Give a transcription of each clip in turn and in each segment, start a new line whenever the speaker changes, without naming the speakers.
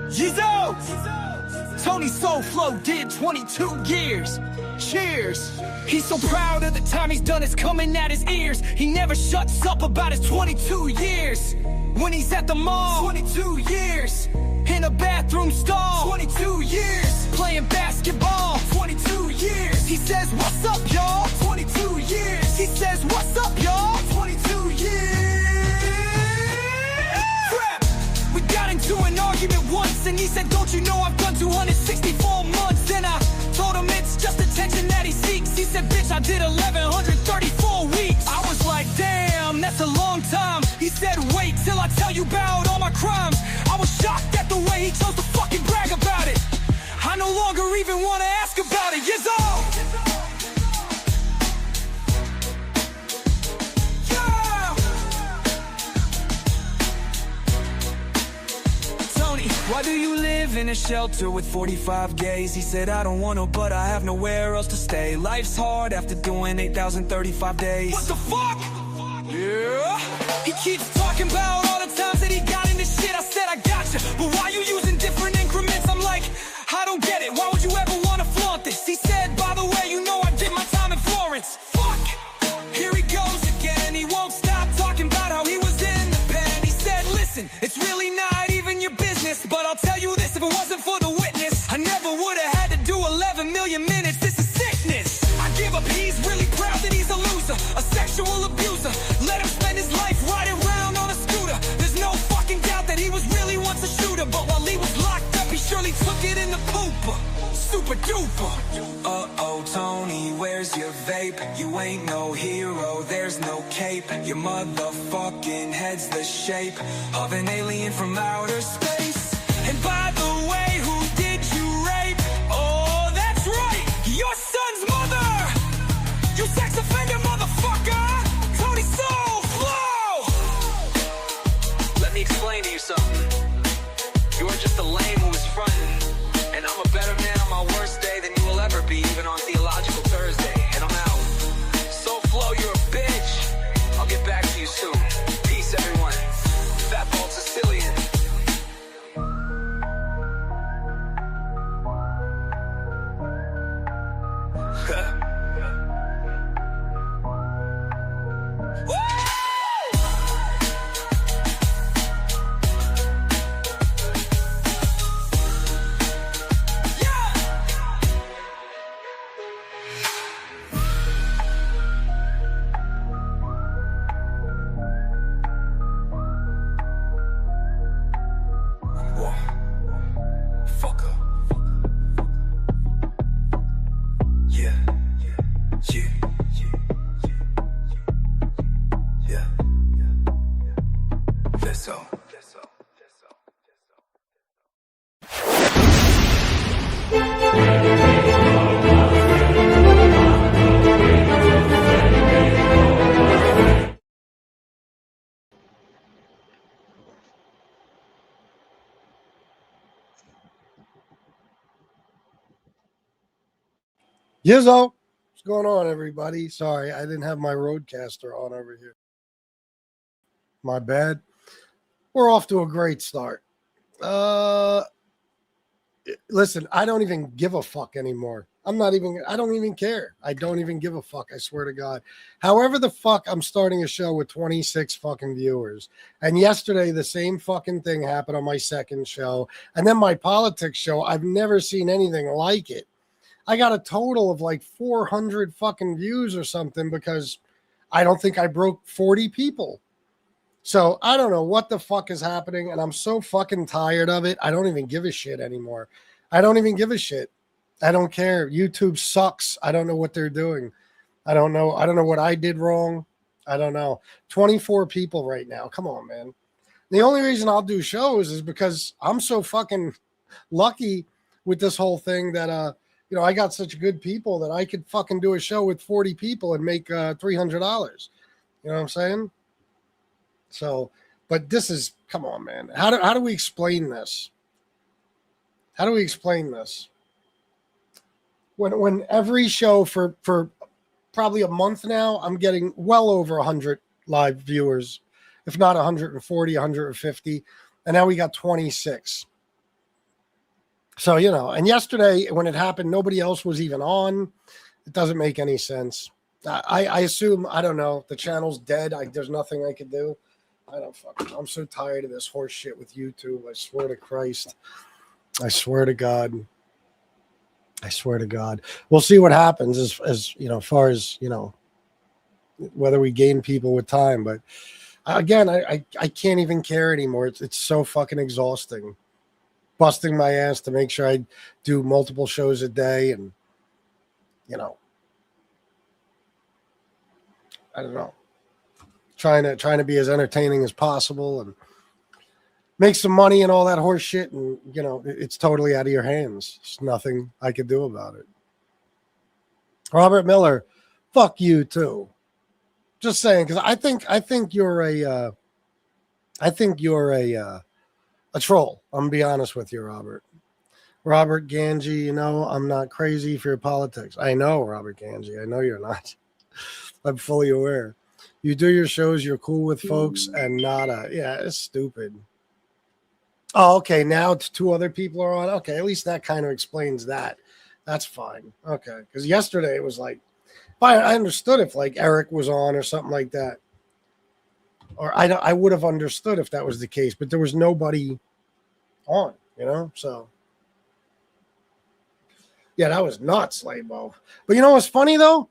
Yizzo! Tony Soul Flow did 22 years. Cheers! He's so proud of the time he's done, it's coming at his ears. He never shuts up about his 22 years. When he's at the mall, 22 years. In a bathroom stall, 22 years. Playing basketball, 22 years. He says, what's up, y'all? 22 years. He says, what's up, y'all? 22 years. Crap! We got into an argument once, and he said, don't you know I've done 264 months? Then I told him it's just attention that he seeks. He said, bitch, I did 1,134 weeks. I was like, damn, that's a long time. He said, wait till I tell you about all my crimes. I was shocked at the way he chose to fucking brag about it. I no longer even want to ask about it. Yes, all. Why do you live in a shelter with 45 gays? He said, I don't want to, but I have nowhere else to stay. Life's hard after doing 8,035 days. What the fuck? Yeah. He keeps talking about all the times that he got into shit. I said, I gotcha, but why you using different increments? I'm like, I don't get it. Why would you ever want to flaunt this? He said, by the way, you know I did my time in Florence. Fuck. Here he goes again. He won't stop talking about how he was in the pen. He said, listen, it's really not even your business, but I'll tell you this, if it wasn't for the witness, I never would have had to do 11 million minutes. This is sickness. I give up, he's really proud that he's a loser, a sexual abuser. Let him spend his life riding around on a scooter. There's no fucking doubt that he was really once a shooter, but while he was locked up, he surely took it in the pooper. Super duper. Uh-oh, Tony, where's your vape? You ain't no hero, there's no cape. Your motherfucking head's the shape of an alien from outer space. And by the way, who did you rape? Oh, that's right, your son's mother! You sex offender motherfucker! Tony Soul Flow! Let me explain to you something. You are just a lame who is frontin'. And I'm a better man on my worst day than you will ever be, even on Theological Thursday. And I'm out. Soul Flow, you're a bitch. I'll get back to you soon. Peace, everyone. Venmo Bald-Sicilian.
Yizzo, what's going on, everybody? Sorry, I didn't have my roadcaster on over here. My bad. We're off to a great start. Listen, I don't even give a fuck anymore. I don't even care. I don't even give a fuck. I swear to God. However the fuck, I'm starting a show with 26 fucking viewers. And yesterday, the same fucking thing happened on my second show. And then my politics show, I've never seen anything like it. I got a total of like 400 fucking views or something because I don't think I broke 40 people. So I don't know what the fuck is happening, and I'm so fucking tired of it. I don't even give a shit anymore. I don't even give a shit. I don't care. YouTube sucks. I don't know what they're doing. I don't know. I don't know what I did wrong. I don't know. 24 people right now. Come on, man. The only reason I'll do shows is because I'm so fucking lucky with this whole thing that you know, I got such good people that I could fucking do a show with 40 people and make $300. You know what I'm saying? So, but this is, come on, man. How do we explain this? How do we explain this? When every show for probably a month now, I'm getting well over 100 live viewers, if not 140, 150. And now we got 26. So, you know, and yesterday when it happened, nobody else was even on. It doesn't make any sense. I assume, I don't know, the channel's dead. There's nothing I could do. I don't fucking know. I'm so tired of this horse shit with YouTube. I swear to Christ. I swear to God. I swear to God. We'll see what happens as you know, as far as, you know, whether we gain people with time. But again, I can't even care anymore. It's so fucking exhausting. Busting my ass to make sure I do multiple shows a day, and you know, I don't know, trying to be as entertaining as possible and make some money and all that horse shit, and you know, it's totally out of your hands. There's nothing I could do about it. Robert Miller, fuck you too. Just saying, because I think you're a troll. I'm gonna be honest with you, Robert. Robert Ganji, you know, I'm not crazy for your politics. I know, Robert Ganji. I know you're not. I'm fully aware. You do your shows, you're cool with folks, and nada. Yeah, it's stupid. Oh, okay. Now two other people are on. Okay, at least that kind of explains that. That's fine. Okay, because yesterday it was like, I understood if like Eric was on or something like that, or I would have understood if that was the case, but there was nobody on, you know. So yeah, that was nuts, Labo. But you know what's funny though?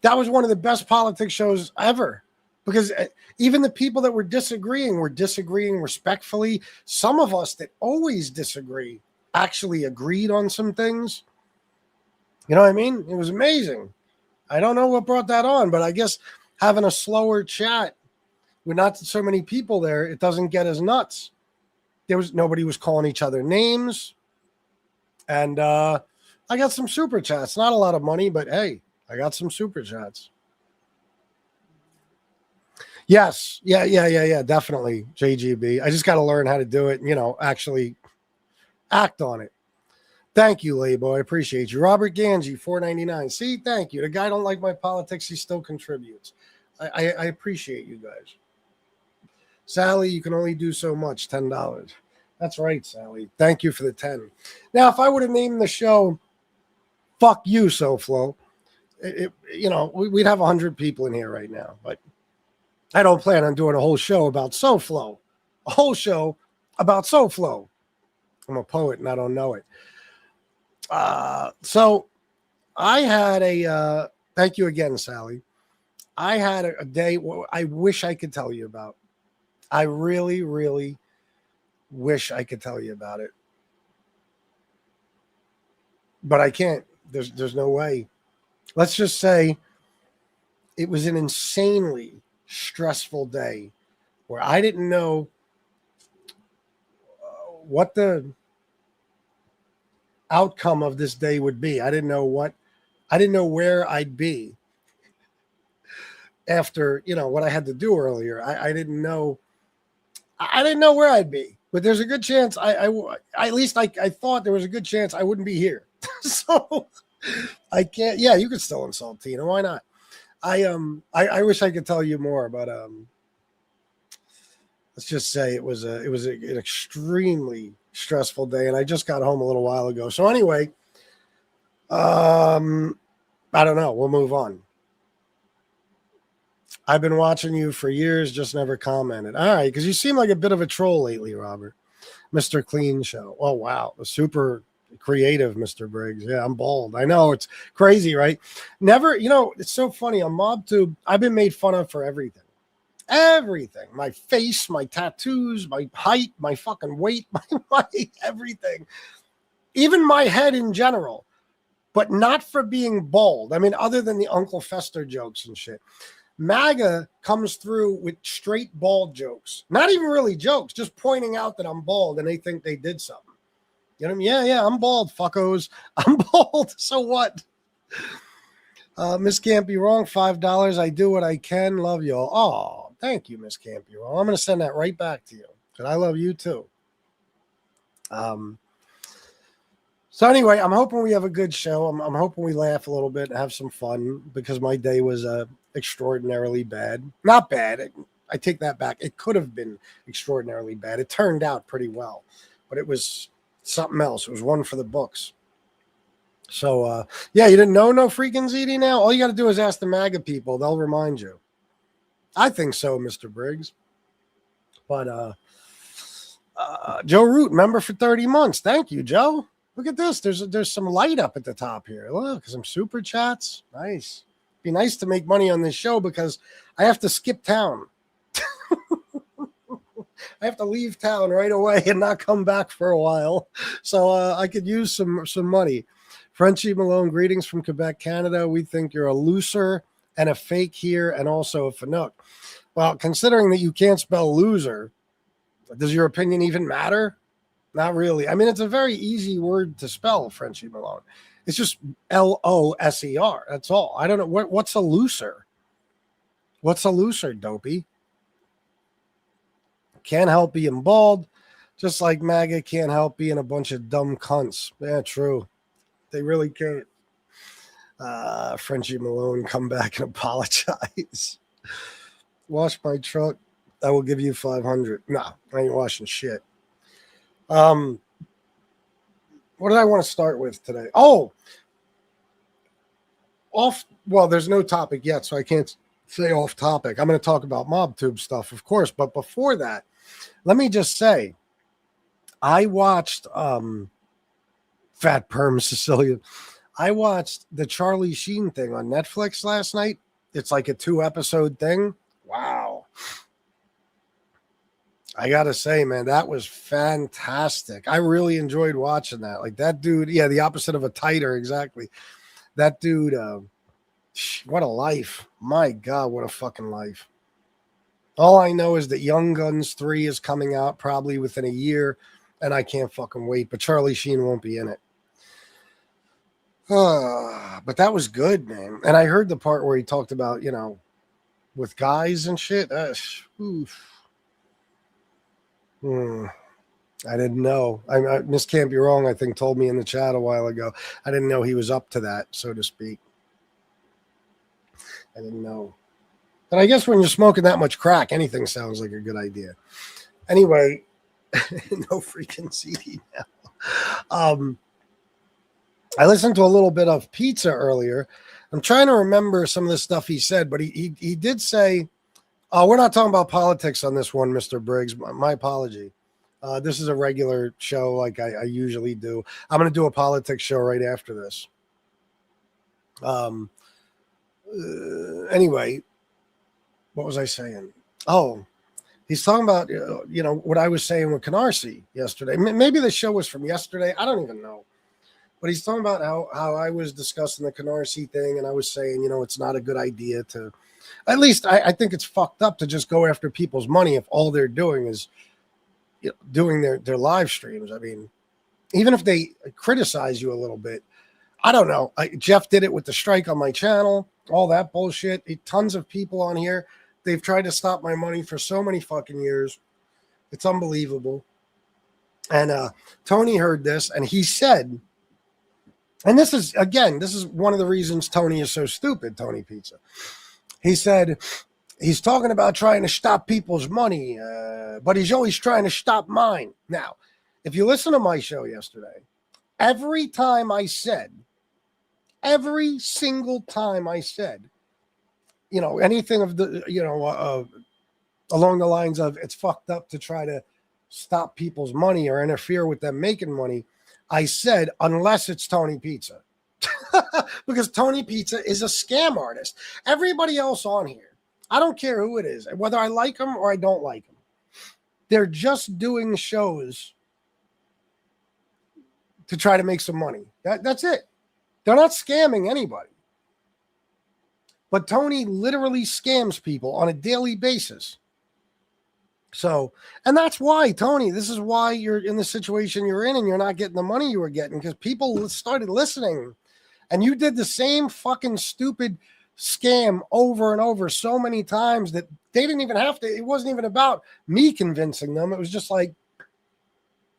That was one of the best politics shows ever, because even the people that were disagreeing respectfully. Some of us that always disagree actually agreed on some things. You know what I mean? It was amazing. I don't know what brought that on, but I guess having a slower chat with not so many people there, it doesn't get as nuts. Nobody was calling each other names. And I got some super chats. Not a lot of money, but hey, I got some super chats. Yes. Yeah. Definitely, JGB. I just got to learn how to do it and, you know, actually act on it. Thank you, Layboy. I appreciate you. Robert Ganji, $4.99. See, thank you. The guy don't like my politics. He still contributes. I appreciate you guys. Sally, you can only do so much. $10. That's right, Sally. Thank you for the 10. Now, if I would have named the show "Fuck You, SoFlo," you know, we'd have 100 people in here right now. But I don't plan on doing a whole show about SoFlo. A whole show about SoFlo. I'm a poet and I don't know it. So I had thank you again, Sally. I had a day I wish I could tell you about. I really, really wish I could tell you about it. But I can't. There's no way. Let's just say it was an insanely stressful day where I didn't know what the outcome of this day would be. I didn't know where I'd be after, you know, what I had to do earlier. I didn't know where I'd be, but there's a good chance at least I thought there was a good chance I wouldn't be here. So I can't. Yeah, you could still insult Tina. Why not? I wish I could tell you more, but let's just say it was an extremely stressful day, and I just got home a little while ago. So anyway, I don't know. We'll move on. I've been watching you for years, just never commented. All right, because you seem like a bit of a troll lately, Robert. Mr. Clean Show. Oh, wow. Super creative, Mr. Briggs. Yeah, I'm bald. I know. It's crazy, right? Never, you know, it's so funny. On Mobtube, I've been made fun of for everything. Everything. My face, my tattoos, my height, my fucking weight, my everything. Even my head in general. But not for being bald. I mean, other than the Uncle Fester jokes and shit. MAGA comes through with straight bald jokes. Not even really jokes, just pointing out that I'm bald and they think they did something. You know what I mean? Yeah, I'm bald, fuckos. I'm bald. So what? Miss Can't Be Wrong, $5. I do what I can. Love y'all. Oh, thank you, Miss Can't Be Wrong. I'm going to send that right back to you. Because I love you too. So anyway, I'm hoping we have a good show. I'm hoping we laugh a little bit and have some fun because my day was extraordinarily bad. Not bad. I take that back. It could have been extraordinarily bad. It turned out pretty well, but it was Something else. It was one for the books. So, yeah, you didn't know no freaking ZD now? All you got to do is ask the MAGA people. They'll remind you. I think so, Mr. Briggs. But Joe Root, member for 30 months. Thank you, Joe. Look at this. There's some light up at the top here. Look, some super chats. Nice. Be nice to make money on this show because I have to skip town. I have to leave town right away and not come back for a while. So I could use some money. Frenchie Malone, greetings from Quebec, Canada. We think you're a loser and a fake here and also a Fanook. Well, considering that you can't spell loser, does your opinion even matter? Not really. I mean, it's a very easy word to spell, Frenchie Malone. It's just Loser. That's all. I don't know. What's a loser? What's a loser, dopey? Can't help being bald, just like MAGA can't help being a bunch of dumb cunts. Yeah, true. They really can't. Frenchie Malone, come back and apologize. Wash my truck. I will give you 500. No, I ain't washing shit. What did I want to start with today? Oh, well, there's no topic yet, so I can't say off topic. I'm going to talk about Mobtube stuff, of course. But before that, let me just say, I watched Fat Perm Sicilian. I watched the Charlie Sheen thing on Netflix last night. It's like a 2-episode thing. Wow. I got to say, man, that was fantastic. I really enjoyed watching that. Like that dude, yeah, the opposite of a titer, exactly. That dude, what a life. My God, what a fucking life. All I know is that Young Guns 3 is coming out probably within a year, and I can't fucking wait. But Charlie Sheen won't be in it. But that was good, man. And I heard the part where he talked about, with guys and shit. I didn't know. Miss Can't Be Wrong, I think, told me in the chat a while ago. I didn't know he was up to that, so to speak. I didn't know. But I guess when you're smoking that much crack, anything sounds like a good idea. Anyway, no freaking CD now. I listened to a little bit of Pizza earlier. I'm trying to remember some of the stuff he said, but he did say, we're not talking about politics on this one, Mr. Briggs. My apology. This is a regular show like I usually do. I'm going to do a politics show right after this. Anyway, what was I saying? Oh, he's talking about, what I was saying with Canarsie yesterday. Maybe the show was from yesterday. I don't even know. But he's talking about how I was discussing the Canarsie thing, and I was saying, it's not a good idea to, at least I think it's fucked up to just go after people's money if all they're doing is doing their live streams. I mean, even if they criticize you a little bit, I don't know. Jeff did it with the strike on my channel, all that bullshit. Tons of people on here, they've tried to stop my money for so many fucking years. It's unbelievable. And Tony heard this, and he said, and this is one of the reasons Tony is so stupid, Tony Pizza. He said, he's talking about trying to stop people's money, but he's always trying to stop mine. Now, if you listen to my show yesterday, every single time I said, anything of the, along the lines of it's fucked up to try to stop people's money or interfere with them making money, I said, unless it's Tony Pizza. Because Tony Pizza is a scam artist. Everybody else on here, I don't care who it is, whether I like them or I don't like them. They're just doing shows to try to make some money. That's it. They're not scamming anybody. But Tony literally scams people on a daily basis. So, and that's why, Tony, this is why you're in the situation you're in and you're not getting the money you were getting, because people started listening. And you did the same fucking stupid scam over and over so many times that they didn't even have to. It wasn't even about me convincing them. It was just like,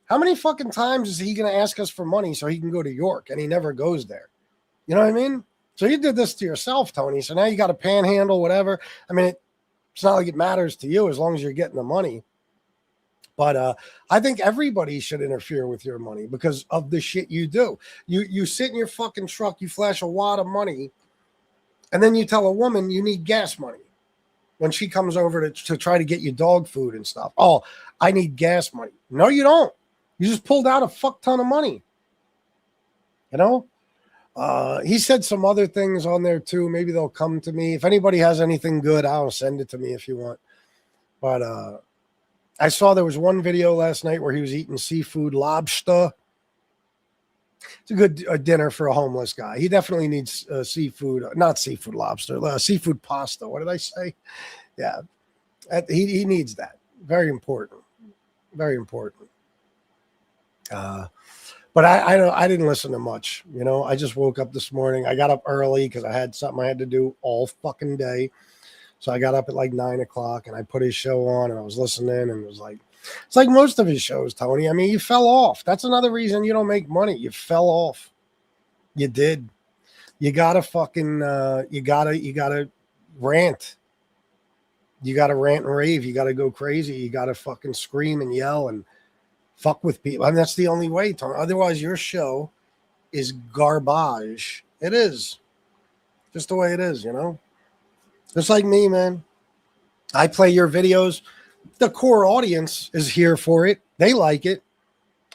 how many fucking times is he going to ask us for money so he can go to York? And he never goes there. You know what I mean? So you did this to yourself, Tony. So now you got to panhandle, whatever. I mean, it's not like it matters to you as long as you're getting the money. But I think everybody should interfere with your money because of the shit you do. You sit in your fucking truck, you flash a wad of money, and then you tell a woman you need gas money when she comes over to try to get you dog food and stuff. Oh, I need gas money. No, you don't. You just pulled out a fuck ton of money. You know? He said some other things on there too. Maybe they'll come to me. If anybody has anything good, I'll send it to me if you want. But I saw there was one video last night where he was eating seafood lobster. It's a good dinner for a homeless guy. He definitely needs seafood, not seafood lobster, seafood pasta. What did I say? Yeah, he needs that. Very important. Very important. But I didn't listen to much. You know, I just woke up this morning. I got up early because I had something I had to do all fucking day. So I got up at like 9 o'clock and I put his show on and I was listening and it was like, it's like most of his shows, Tony. I mean, you fell off. That's another reason you don't make money. You fell off. You did. You gotta fucking, you gotta rant. You gotta rant and rave. You gotta go crazy. You gotta fucking scream and yell and fuck with people. I mean, that's the only way, Tony. Otherwise, your show is garbage. It is. Just the way it is, you know? Just like me, man. I play your videos. The core audience is here for it. They like it,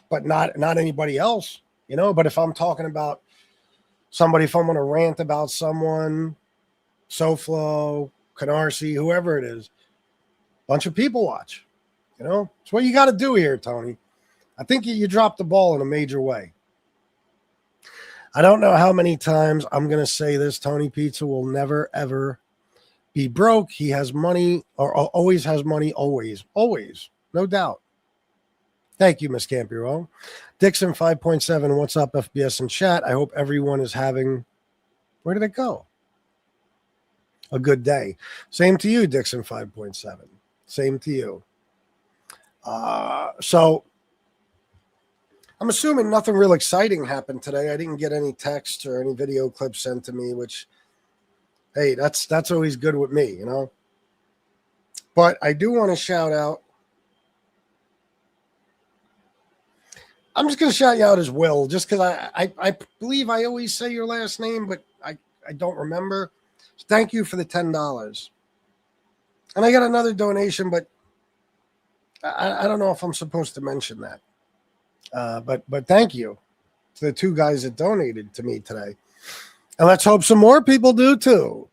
but not anybody else, you know? But if I'm talking about somebody, if I'm going to rant about someone, SoFlo, Canarsie, whoever it is, a bunch of people watch, you know? It's what you got to do here, Tony. I think you dropped the ball in a major way. I don't know how many times I'm going to say this. Tony Pizza will never, ever be broke. He has money, or always has money, always, no doubt. Thank you, Miss Campiro. Dixon 5.7, what's up, FBS and chat? I hope everyone is having, where did it go? A good day. Same to you, Dixon 5.7. Same to you. So I'm assuming nothing real exciting happened today. I didn't get any text or any video clips sent to me, which, hey, that's always good with me, you know. But I do want to shout out. I'm just going to shout you out as Will, just because I believe I always say your last name, but I don't remember. So thank you for the $10. And I got another donation, but I don't know if I'm supposed to mention that. But thank you to the two guys that donated to me today. And let's hope some more people do too.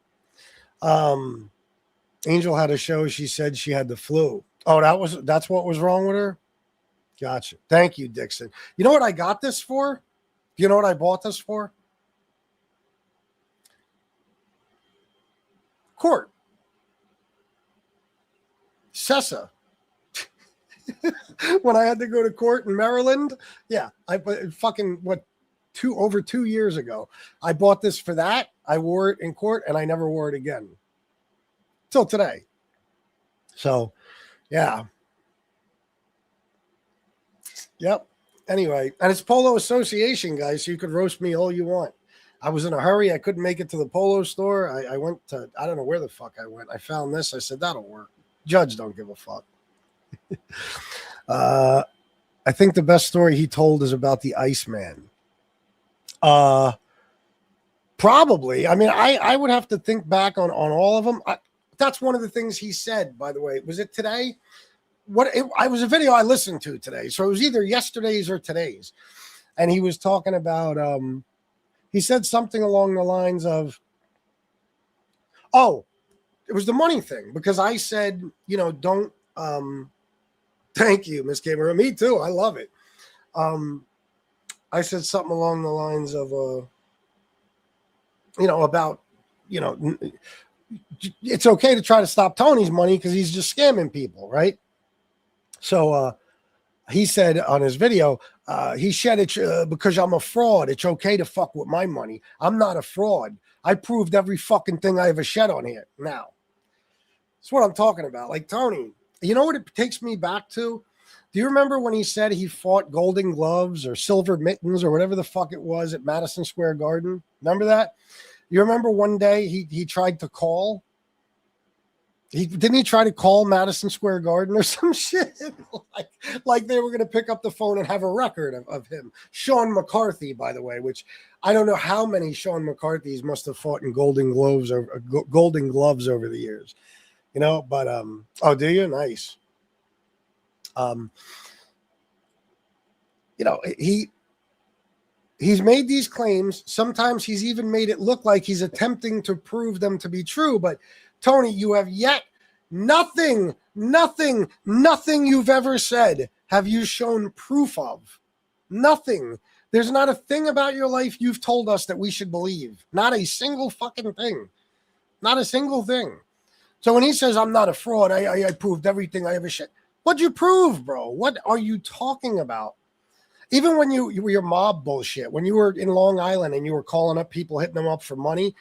Angel had a show. She said she had the flu. Oh, that's what was wrong with her? Gotcha. Thank you, Dixon. You know what I got this for? You know what I bought this for? Court. Sessa. When I had to go to court in Maryland. Yeah. I fucking, over 2 years ago. I bought this for that. I wore it in court and I never wore it again. Till today. So, yeah. Yep. Anyway, and it's Polo Association, guys, so you could roast me all you want. I was in a hurry. I couldn't make it to the Polo store. I went to, I don't know where the fuck I went. I found this. I said, that'll work. Judge don't give a fuck. I think the best story he told is about the Iceman. Probably. I mean, I would have to think back on all of them. That's one of the things he said, by the way. Was it today? I was a video I listened to today. So it was either yesterday's or today's. And he was talking about, he said something along the lines of, oh, it was the money thing. Because I said, you know, don't, thank you, Miss Gamer. Me too. I love it. I said something along the lines of, you know, about, you know, it's okay to try to stop Tony's money because he's just scamming people, right? So he said on his video, he said it because I'm a fraud. It's okay to fuck with my money. I'm not a fraud. I proved every fucking thing I ever shed on here. Now, that's what I'm talking about. Like, Tony, you know what it takes me back to? Do you remember when he said he fought Golden Gloves or Silver Mittens or whatever the fuck it was at Madison Square Garden? Remember that? You remember one day he tried to call? Didn't he try to call Madison Square Garden or some shit? like they were going to pick up the phone and have a record of him. Sean McCarthy, by the way, which I don't know how many Sean McCarthys must have fought in Golden Gloves over the years, you know. But oh, do you? Nice. You know, he's made these claims. Sometimes he's even made it look like he's attempting to prove them to be true. But Tony, you have yet nothing you've ever said have you shown proof of. Nothing. There's not a thing about your life you've told us that we should believe. Not a single fucking thing. Not a single thing. So when he says, I'm not a fraud, I proved everything I ever said. What'd you prove, bro? What are you talking about? Even when you were your mob bullshit, when you were in Long Island and you were calling up people, hitting them up for money,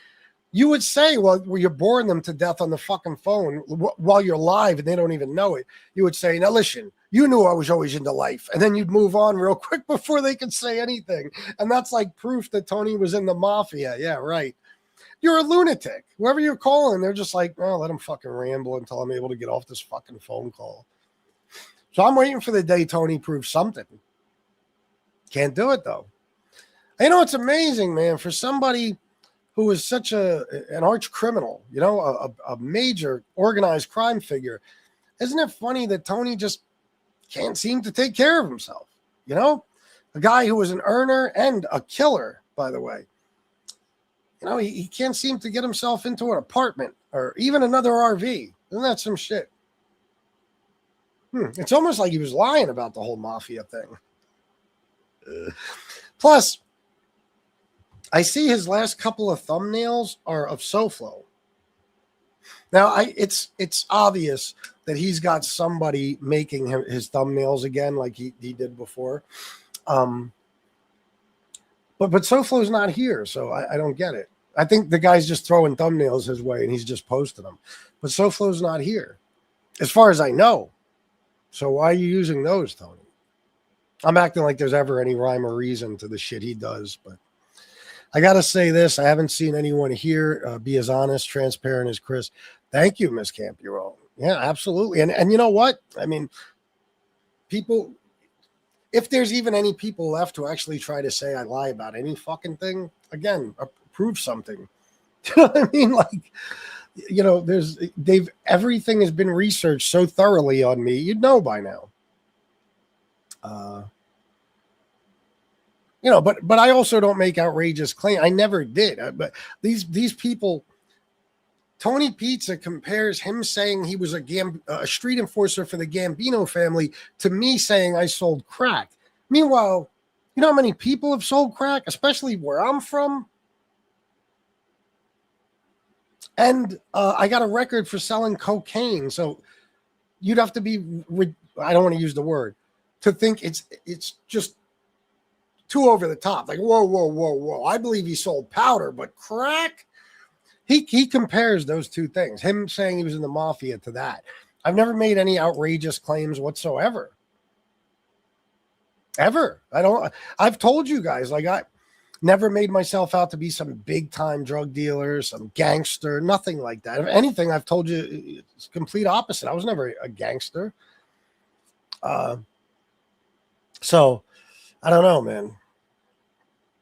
you would say, well, you're boring them to death on the fucking phone while you're live and they don't even know it. You would say, now listen, you knew I was always into life. And then you'd move on real quick before they could say anything. And that's like proof that Tony was in the mafia. Yeah, right. You're a lunatic. Whoever you're calling, they're just like, oh, let him fucking ramble until I'm able to get off this fucking phone call. So I'm waiting for the day Tony proves something. Can't do it, though. You know, it's amazing, man, for somebody who is such an arch criminal, you know, a major organized crime figure. Isn't it funny that Tony just can't seem to take care of himself? You know, a guy who was an earner and a killer, by the way. You know, he can't seem to get himself into an apartment or even another RV. Isn't that some shit? It's almost like he was lying about the whole mafia thing. Plus, I see his last couple of thumbnails are of SoFlo. Now, it's obvious that he's got somebody making his thumbnails again, like he did before. But SoFlo's not here, so I don't get it. I think the guy's just throwing thumbnails his way and he's just posting them. But SoFlo's not here, as far as I know. So why are you using those, Tony? I'm acting like there's ever any rhyme or reason to the shit he does, but I got to say this. I haven't seen anyone here be as honest, transparent as Chris. Thank you, Miss Campuro. Yeah, absolutely. And you know what? I mean, people, if there's even any people left who actually try to say I lie about any fucking thing, again, prove something. You know what I mean? Like, you know, everything has been researched so thoroughly on me. You'd know by now. You know, but I also don't make outrageous claims. I never did. But these people, Tony Pizza compares him saying he was a street enforcer for the Gambino family to me saying I sold crack. Meanwhile, you know how many people have sold crack, especially where I'm from? And I got a record for selling cocaine. So you'd have to be, I don't want to use the word, to think it's just too over the top. Like, whoa. I believe he sold powder, but crack? He compares those two things. Him saying he was in the mafia to that. I've never made any outrageous claims whatsoever. Ever. I've told you guys, like, I never made myself out to be some big time drug dealer, some gangster, nothing like that. If anything, I've told you it's complete opposite. I was never a gangster. So I don't know, man.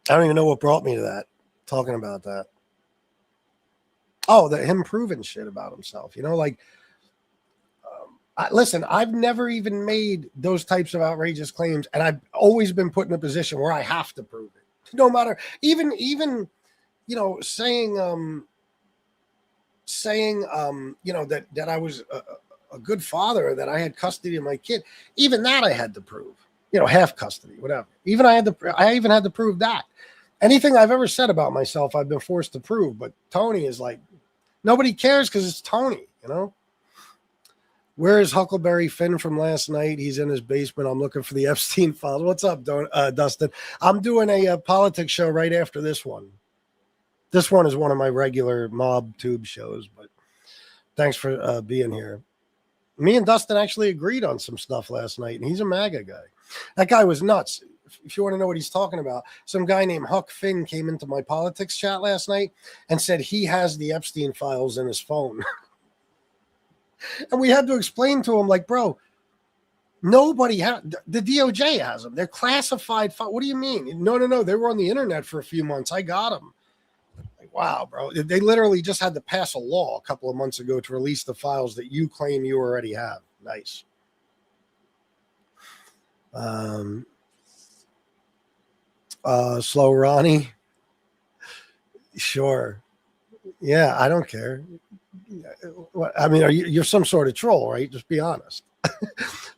I don't even know what brought me to that, talking about that. Oh, him proving shit about himself, you know, like, listen, I've never even made those types of outrageous claims, and I've always been put in a position where I have to prove it. No matter, even, you know, saying, you know, that I was a good father, that I had custody of my kid, even that I had to prove, you know, half custody, whatever. I even had to prove that. Anything I've ever said about myself, I've been forced to prove. But Tony is like, nobody cares because it's Tony, you know? Where is Huckleberry Finn from last night? He's in his basement. I'm looking for the Epstein files. What's up, Dustin? I'm doing a politics show right after this one. This one is one of my regular Mobtube shows, but thanks for being here. Me and Dustin actually agreed on some stuff last night, and he's a MAGA guy. That guy was nuts. If you want to know what he's talking about, some guy named Huck Finn came into my politics chat last night and said he has the Epstein files in his phone. And we had to explain to him, like, bro, nobody had, the DOJ has them. They're classified. What do you mean? No. They were on the internet for a few months. I got them. Like, wow, bro. They literally just had to pass a law a couple of months ago to release the files that you claim you already have. Nice. Slow Ronnie. Sure. Yeah, I don't care. I mean, you're some sort of troll, right? Just be honest.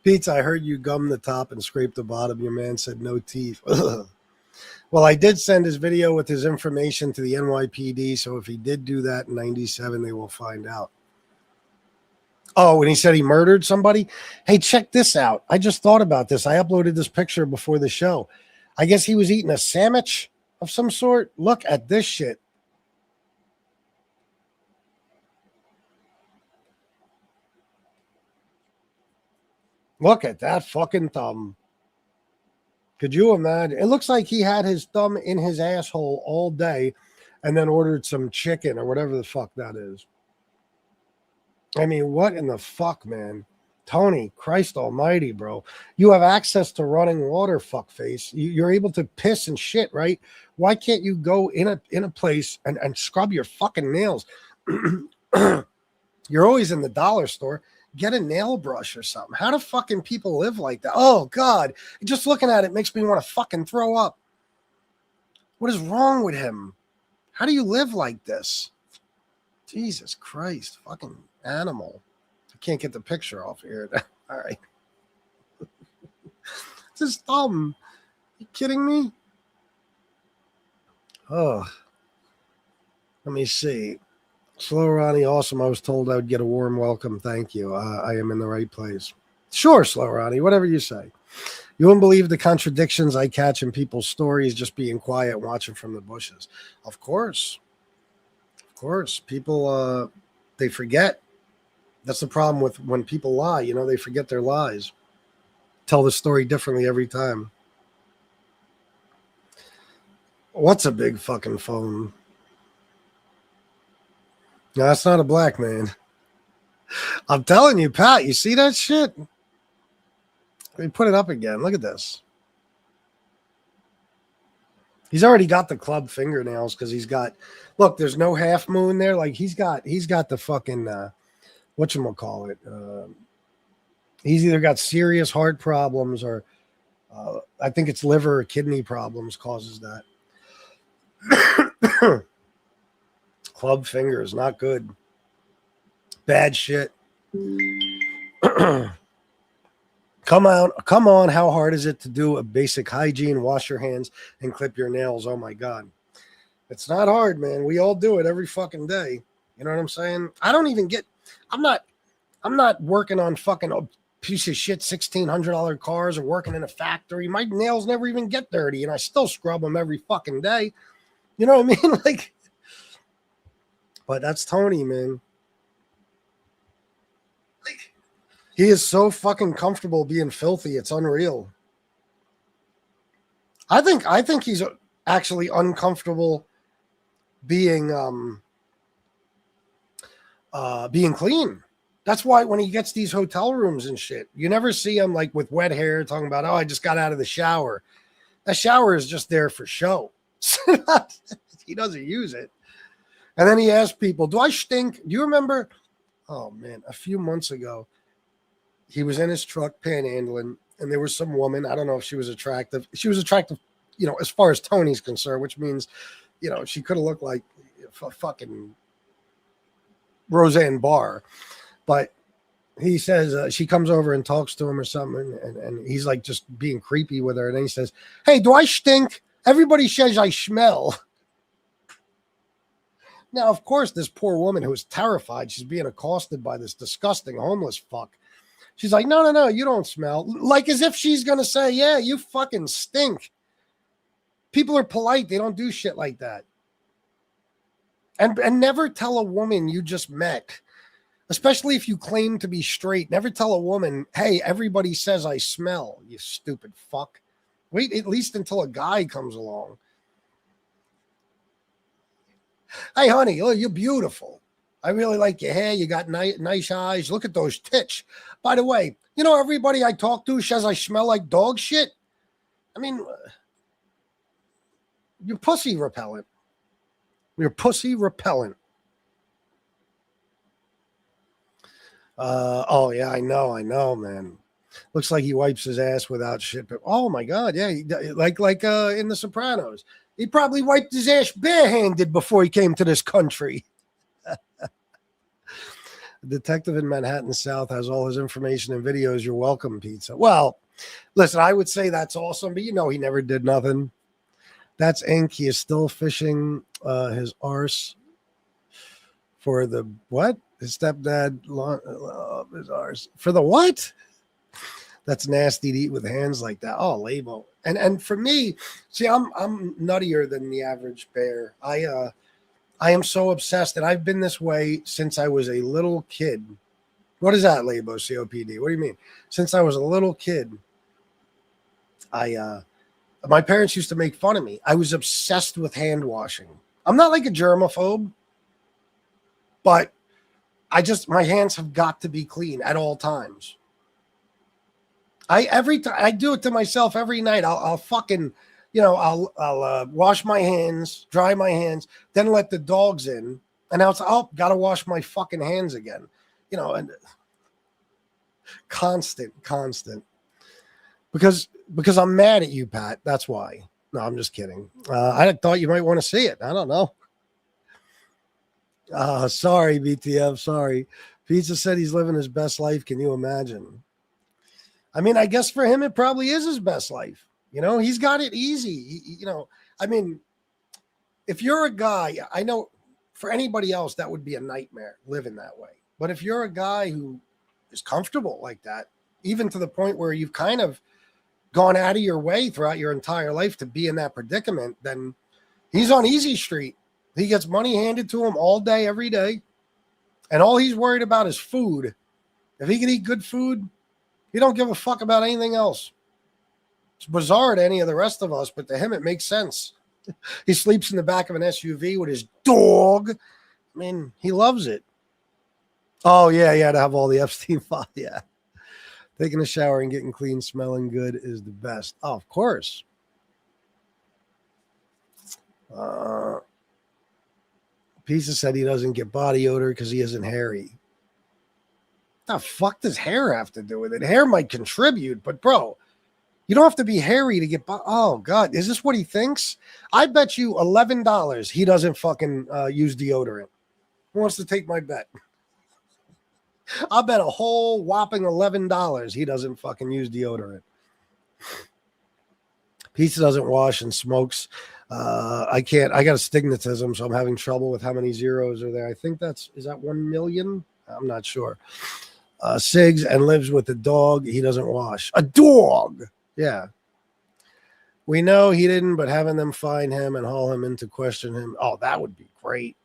Pizza, I heard you gum the top and scrape the bottom. Your man said no teeth. Well, I did send his video with his information to the NYPD, so if he did do that in 97, they will find out. Oh, and he said he murdered somebody? Hey, check this out. I just thought about this. I uploaded this picture before the show. I guess he was eating a sandwich of some sort. Look at this shit. Look at that fucking thumb. Could you imagine? It looks like he had his thumb in his asshole all day and then ordered some chicken or whatever the fuck that is. I mean, what in the fuck, man? Tony, Christ almighty, bro. You have access to running water, fuckface. You're able to piss and shit, right? Why can't you go in a place and scrub your fucking nails? You're always in the dollar store. Get a nail brush or something. How do fucking people live like that? Oh, God. Just looking at it makes me want to fucking throw up. What is wrong with him? How do you live like this? Jesus Christ. Fucking animal. I can't get the picture off here. All right. It's his thumb. You kidding me? Oh. Let me see. Slow Ronnie, awesome. I was told I would get a warm welcome. Thank you. I am in the right place. Sure, Slow Ronnie, whatever you say. You wouldn't believe the contradictions I catch in people's stories just being quiet and watching from the bushes. Of course. Of course. People, they forget. That's the problem with when people lie. You know, they forget their lies. Tell the story differently every time. What's a big fucking phone? No, that's not a black man. I'm telling you, Pat, you see that shit? Let me put it up again. Look at this. He's already got the club fingernails because he's got, look, there's no half moon there. Like he's got the fucking, whatchamacallit. He's either got serious heart problems or I think it's liver or kidney problems causes that. Club fingers, not good. Bad shit. Come on. How hard is it to do a basic hygiene, wash your hands, and clip your nails? Oh my God. It's not hard, man. We all do it every fucking day. You know what I'm saying? I'm not working on fucking a piece of shit $1,600 cars or working in a factory. My nails never even get dirty, and I still scrub them every fucking day. You know what I mean? Like, but that's Tony, man. Like, he is so fucking comfortable being filthy. It's unreal. I think he's actually uncomfortable being clean. That's why when he gets these hotel rooms and shit, you never see him like with wet hair talking about, oh, I just got out of the shower. That shower is just there for show. He doesn't use it. And then he asked people, do I stink? Do you remember? Oh, man, a few months ago, he was in his truck panhandling, and there was some woman. I don't know if she was attractive. She was attractive, you know, as far as Tony's concerned, which means, you know, she could have looked like a fucking Roseanne Barr. But he says she comes over and talks to him or something, and he's like just being creepy with her. And then he says, hey, do I stink? Everybody says I smell. Now, of course, this poor woman who is terrified, she's being accosted by this disgusting homeless fuck. She's like, no, you don't smell. Like as if she's going to say, yeah, you fucking stink. People are polite. They don't do shit like that. And never tell a woman you just met, especially if you claim to be straight. Never tell a woman, hey, everybody says I smell, you stupid fuck. Wait at least until a guy comes along. Hey, honey, oh, you're beautiful. I really like your hair. You got nice eyes. Look at those tits. By the way, you know, everybody I talk to says I smell like dog shit. I mean, you're pussy repellent. You're pussy repellent. Oh, yeah, I know, man. Looks like he wipes his ass without shit. But, oh, my God, yeah, like in The Sopranos. He probably wiped his ass barehanded before he came to this country. A detective in Manhattan South has all his information and videos. You're welcome, Pizza. Well, listen, I would say that's awesome, but you know he never did nothing. That's ink. He is still fishing his arse for the what? His stepdad his arse for the what? That's nasty to eat with hands like that. Oh, label. And for me, see, I'm nuttier than the average bear. I am so obsessed, and I've been this way since I was a little kid. What is that, Labo? COPD? What do you mean? Since I was a little kid, my parents used to make fun of me. I was obsessed with hand washing. I'm not like a germaphobe, but my hands have got to be clean at all times. Every time I do it to myself every night. I'll fucking, you know, I'll wash my hands, dry my hands, then let the dogs in, and now it's gotta wash my fucking hands again, you know, and constant, because I'm mad at you, Pat. That's why. No, I'm just kidding. I thought you might want to see it. I don't know. Sorry, BTF. Sorry. Pizza said he's living his best life. Can you imagine? I mean, I guess for him, it probably is his best life. You know, he's got it easy. You know, I mean, if you're a guy, I know for anybody else, that would be a nightmare living that way. But if you're a guy who is comfortable like that, even to the point where you've kind of gone out of your way throughout your entire life to be in that predicament, then he's on easy street. He gets money handed to him all day, every day. And all he's worried about is food. If he can eat good food, he don't give a fuck about anything else. It's bizarre to any of the rest of us, but to him, it makes sense. He sleeps in the back of an SUV with his dog. I mean, he loves it. Oh, yeah, to have all the Epstein file. Yeah. Taking a shower and getting clean, smelling good is the best. Oh, of course. Pizza said he doesn't get body odor because he isn't hairy. The fuck does hair have to do with it? Hair might contribute, but bro, you don't have to be hairy to get. Oh God, is this what he thinks? I bet you $11 he doesn't fucking use deodorant. Who wants to take my bet? I'll bet a whole whopping $11 he doesn't fucking use deodorant. Pizza doesn't wash and smokes. I can't. I got astigmatism, so I'm having trouble with how many zeros are there. I think is that 1 million? I'm not sure. Sigs and lives with a dog. He doesn't wash. A dog. Yeah. We know he didn't, but having them find him and haul him in to question him. Oh, that would be great.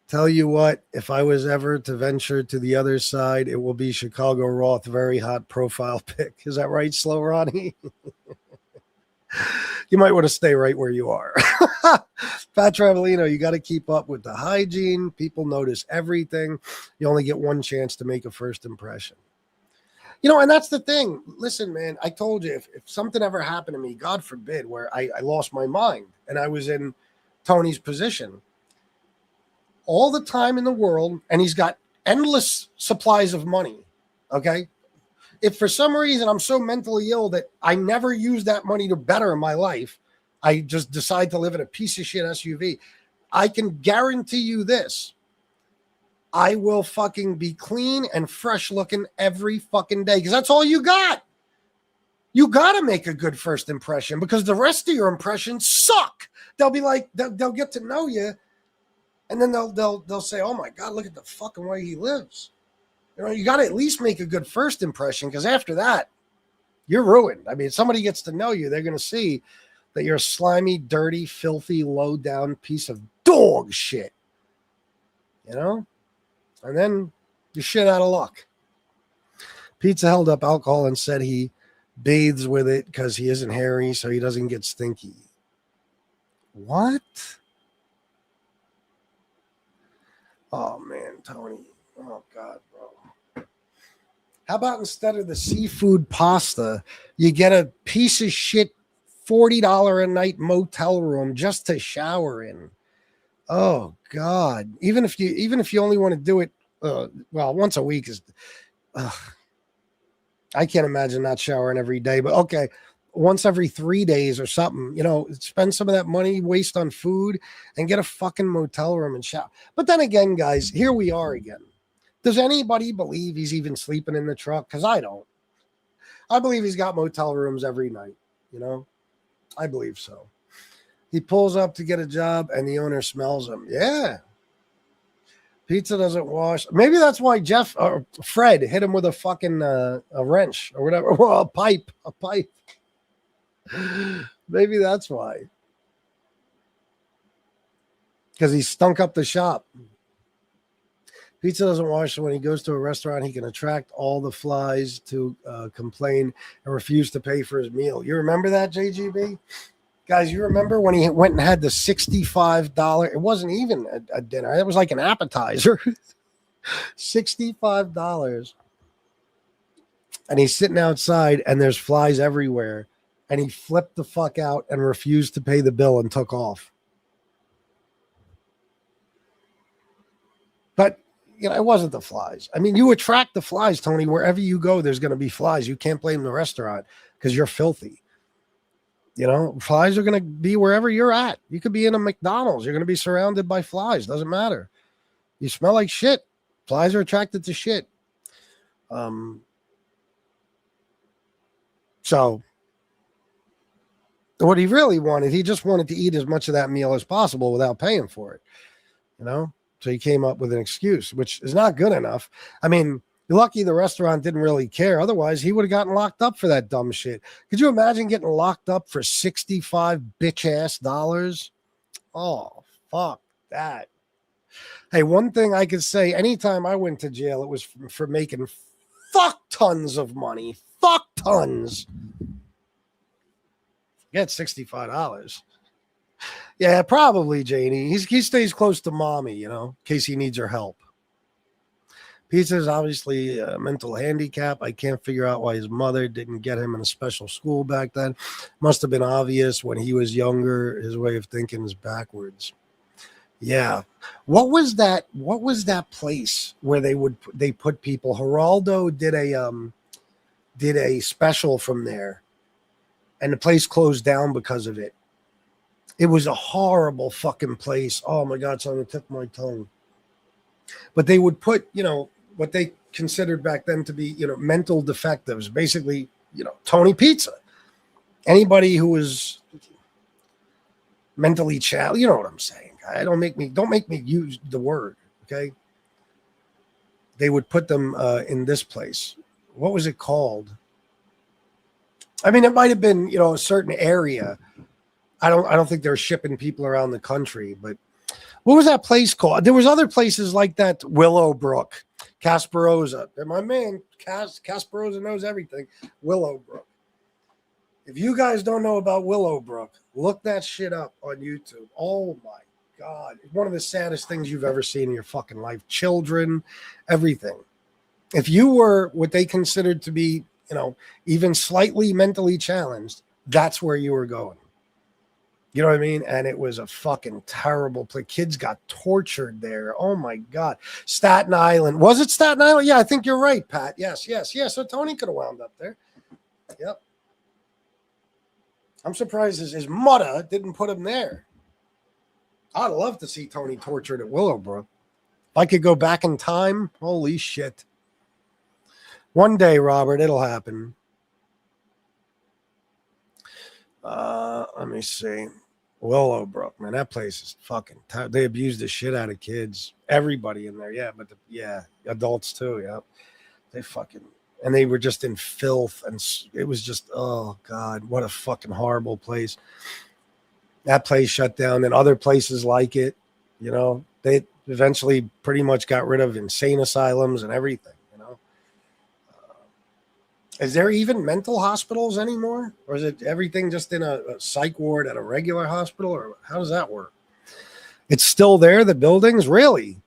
Tell you what, if I was ever to venture to the other side, it will be Chicago Roth. Very hot profile pic. Is that right, Slow Ronnie? You might want to stay right where you are. Pat Travelino, you got to keep up with the hygiene. People notice everything. You only get one chance to make a first impression. You know, and that's the thing. Listen, man, I told you, if something ever happened to me, God forbid, where I lost my mind and I was in Tony's position, all the time in the world, and he's got endless supplies of money, okay? If for some reason I'm so mentally ill that I never use that money to better my life, I just decide to live in a piece of shit SUV, I can guarantee you this. I will fucking be clean and fresh looking every fucking day because that's all you got. You got to make a good first impression because the rest of your impressions suck. They'll be like, they'll get to know you, and then they'll say, oh my God, look at the fucking way he lives. You know, you got to at least make a good first impression because after that, you're ruined. I mean, if somebody gets to know you, they're going to see that you're a slimy, dirty, filthy, low-down piece of dog shit. You know? And then you're shit out of luck. Pizza held up alcohol and said he bathes with it because he isn't hairy, so he doesn't get stinky. What? Oh man, Tony. Oh God, bro. How about instead of the seafood pasta, you get a piece of shit $40 a night motel room just to shower in? Oh God. Even if you only want to do it well, once a week is I can't imagine not showering every day, but okay, once every 3 days or something, spend some of that money, waste on food, and get a fucking motel room and shower. But then again, guys, here we are again. Does anybody believe he's even sleeping in the truck? Because I don't. I believe he's got motel rooms every night, I believe so. He pulls up to get a job and the owner smells him. Yeah. Pizza doesn't wash. Maybe that's why Jeff or Fred hit him with a fucking a wrench or whatever. Well, a pipe. Maybe that's why. Because he stunk up the shop. Pizza doesn't wash, so when he goes to a restaurant, he can attract all the flies to complain and refuse to pay for his meal. You remember that, JGB? Guys, you remember when he went and had the $65? It wasn't even a dinner. It was like an appetizer. $65. And he's sitting outside, and there's flies everywhere. And he flipped the fuck out and refused to pay the bill and took off. But, it wasn't the flies. I mean, you attract the flies, Tony. Wherever you go, there's going to be flies. You can't blame the restaurant because you're filthy. Flies are going to be wherever you're at. You could be in a McDonald's. You're going to be surrounded by flies. Doesn't matter. You smell like shit. Flies are attracted to shit. So what he really wanted, he just wanted to eat as much of that meal as possible without paying for it. So he came up with an excuse, which is not good enough. I mean, you're lucky the restaurant didn't really care. Otherwise, he would have gotten locked up for that dumb shit. Could you imagine getting locked up for $65 bitch-ass dollars? Oh, fuck that. Hey, one thing I could say, anytime I went to jail, it was for making fuck tons of money. Fuck tons. Get $65. Yeah, probably, Janie. He stays close to mommy, in case he needs her help. Pizza is obviously a mental handicap. I can't figure out why his mother didn't get him in a special school back then. Must have been obvious when he was younger. His way of thinking is backwards. Yeah. What was that place where they put people? Geraldo did a special from there, and the place closed down because of it. It was a horrible fucking place. Oh my God, it's on the tip of my tongue. But they would put, what they considered back then to be, mental defectives, basically, Tony Pizza. Anybody who was mentally challenged, you know what I'm saying. Don't make me use the word, okay? They would put them in this place. What was it called? I mean, it might have been, a certain area. I don't think they're shipping people around the country, but what was that place called? There was other places like that. Willowbrook, Casperosa. And my man, Casperosa knows everything. Willowbrook. If you guys don't know about Willowbrook, look that shit up on YouTube. Oh my God. It's one of the saddest things you've ever seen in your fucking life. Children, everything. If you were what they considered to be, even slightly mentally challenged, that's where you were going. You know what I mean? And it was a fucking terrible place. Kids got tortured there. Oh my God. Staten Island. Was it Staten Island? Yeah, I think you're right, Pat. Yes. So Tony could have wound up there. Yep. I'm surprised his mother didn't put him there. I'd love to see Tony tortured at Willowbrook. If I could go back in time, holy shit. One day, Robert, it'll happen. Let me see. Willowbrook, man, that place is fucking they abused the shit out of kids. Everybody in there, yeah, but adults too, yeah. And they were just in filth, and it was just, oh God, what a fucking horrible place. That place shut down, and other places like it, they eventually pretty much got rid of insane asylums and everything. Is there even mental hospitals anymore? Or is it everything just in a psych ward at a regular hospital? Or how does that work? It's still there, the buildings? Really?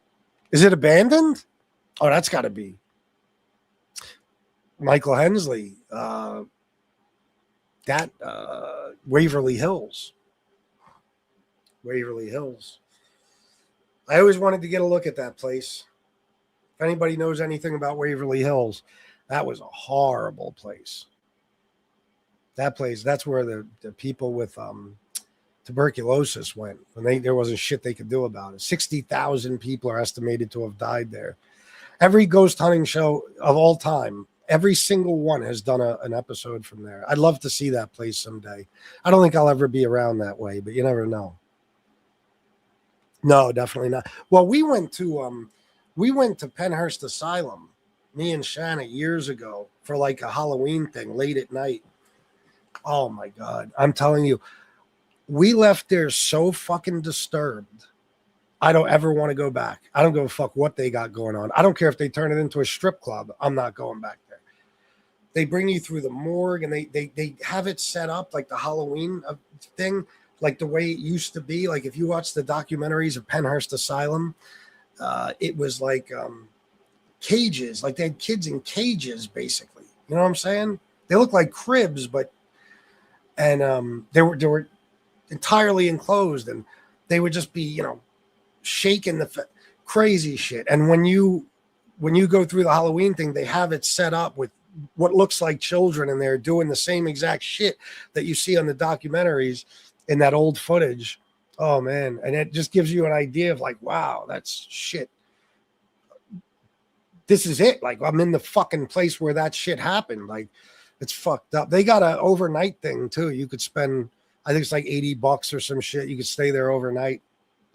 Is it abandoned? Oh, that's got to be Michael Hensley. Waverly Hills. Waverly Hills. I always wanted to get a look at that place. If anybody knows anything about Waverly Hills, that was a horrible place. That place, that's where the people with tuberculosis went. And there wasn't shit they could do about it. 60,000 people are estimated to have died there. Every ghost hunting show of all time, every single one has done an episode from there. I'd love to see that place someday. I don't think I'll ever be around that way, but you never know. No, definitely not. Well, we went to Penhurst Asylum, me and Shanna, years ago for like a Halloween thing late at night. Oh my God. I'm telling you, we left there so fucking disturbed. I don't ever want to go back. I don't give a fuck what they got going on. I don't care if they turn it into a strip club. I'm not going back there. They bring you through the morgue and they have it set up like the Halloween thing, like the way it used to be. Like if you watch the documentaries of Penhurst Asylum, it was like cages, like they had kids in cages, basically. You know what I'm saying? They look like cribs, and they were entirely enclosed, and they would just be, shaking crazy shit. And when you go through the Halloween thing, they have it set up with what looks like children, and they're doing the same exact shit that you see on the documentaries in that old footage. Oh man. And it just gives you an idea of like, wow, that's shit. This is it. Like I'm in the fucking place where that shit happened. Like it's fucked up. They got an overnight thing too. You could spend, I think it's like $80 or some shit. You could stay there overnight.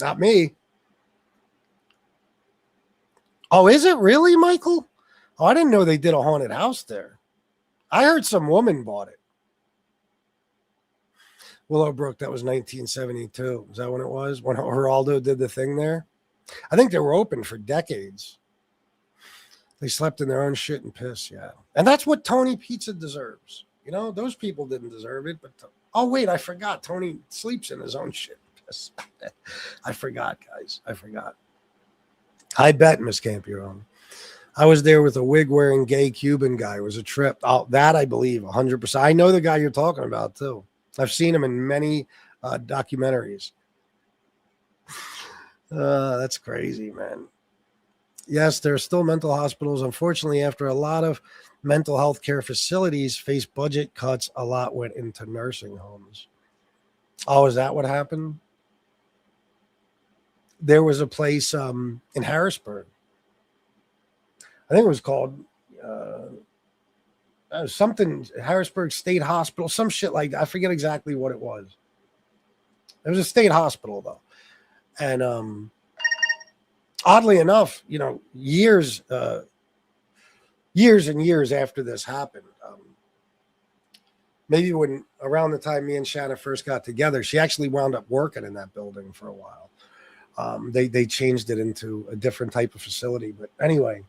Not me. Oh, is it really, Michael? Oh, I didn't know they did a haunted house there. I heard some woman bought it. Willowbrook, that was 1972. Is that when it was? When Geraldo did the thing there? I think they were open for decades. They slept in their own shit and piss, yeah. And that's what Tony Pizza deserves. Those people didn't deserve it, but... Oh, wait, I forgot. Tony sleeps in his own shit and piss. I forgot, guys. I forgot. I bet, Miss Campione. I was there with a wig-wearing gay Cuban guy. It was a trip. Oh, that I believe, 100%. I know the guy you're talking about, too. I've seen him in many documentaries. That's crazy, man. Yes, there are still mental hospitals. Unfortunately, after a lot of mental health care facilities faced budget cuts, a lot went into nursing homes. Oh, is that what happened? There was a place in Harrisburg. I think it was called something, Harrisburg State Hospital, some shit like that. I forget exactly what it was. It was a state hospital, though. And oddly enough, years and years after this happened, maybe when around the time me and Shanna first got together, she actually wound up working in that building for a while. They changed it into a different type of facility. But anyway,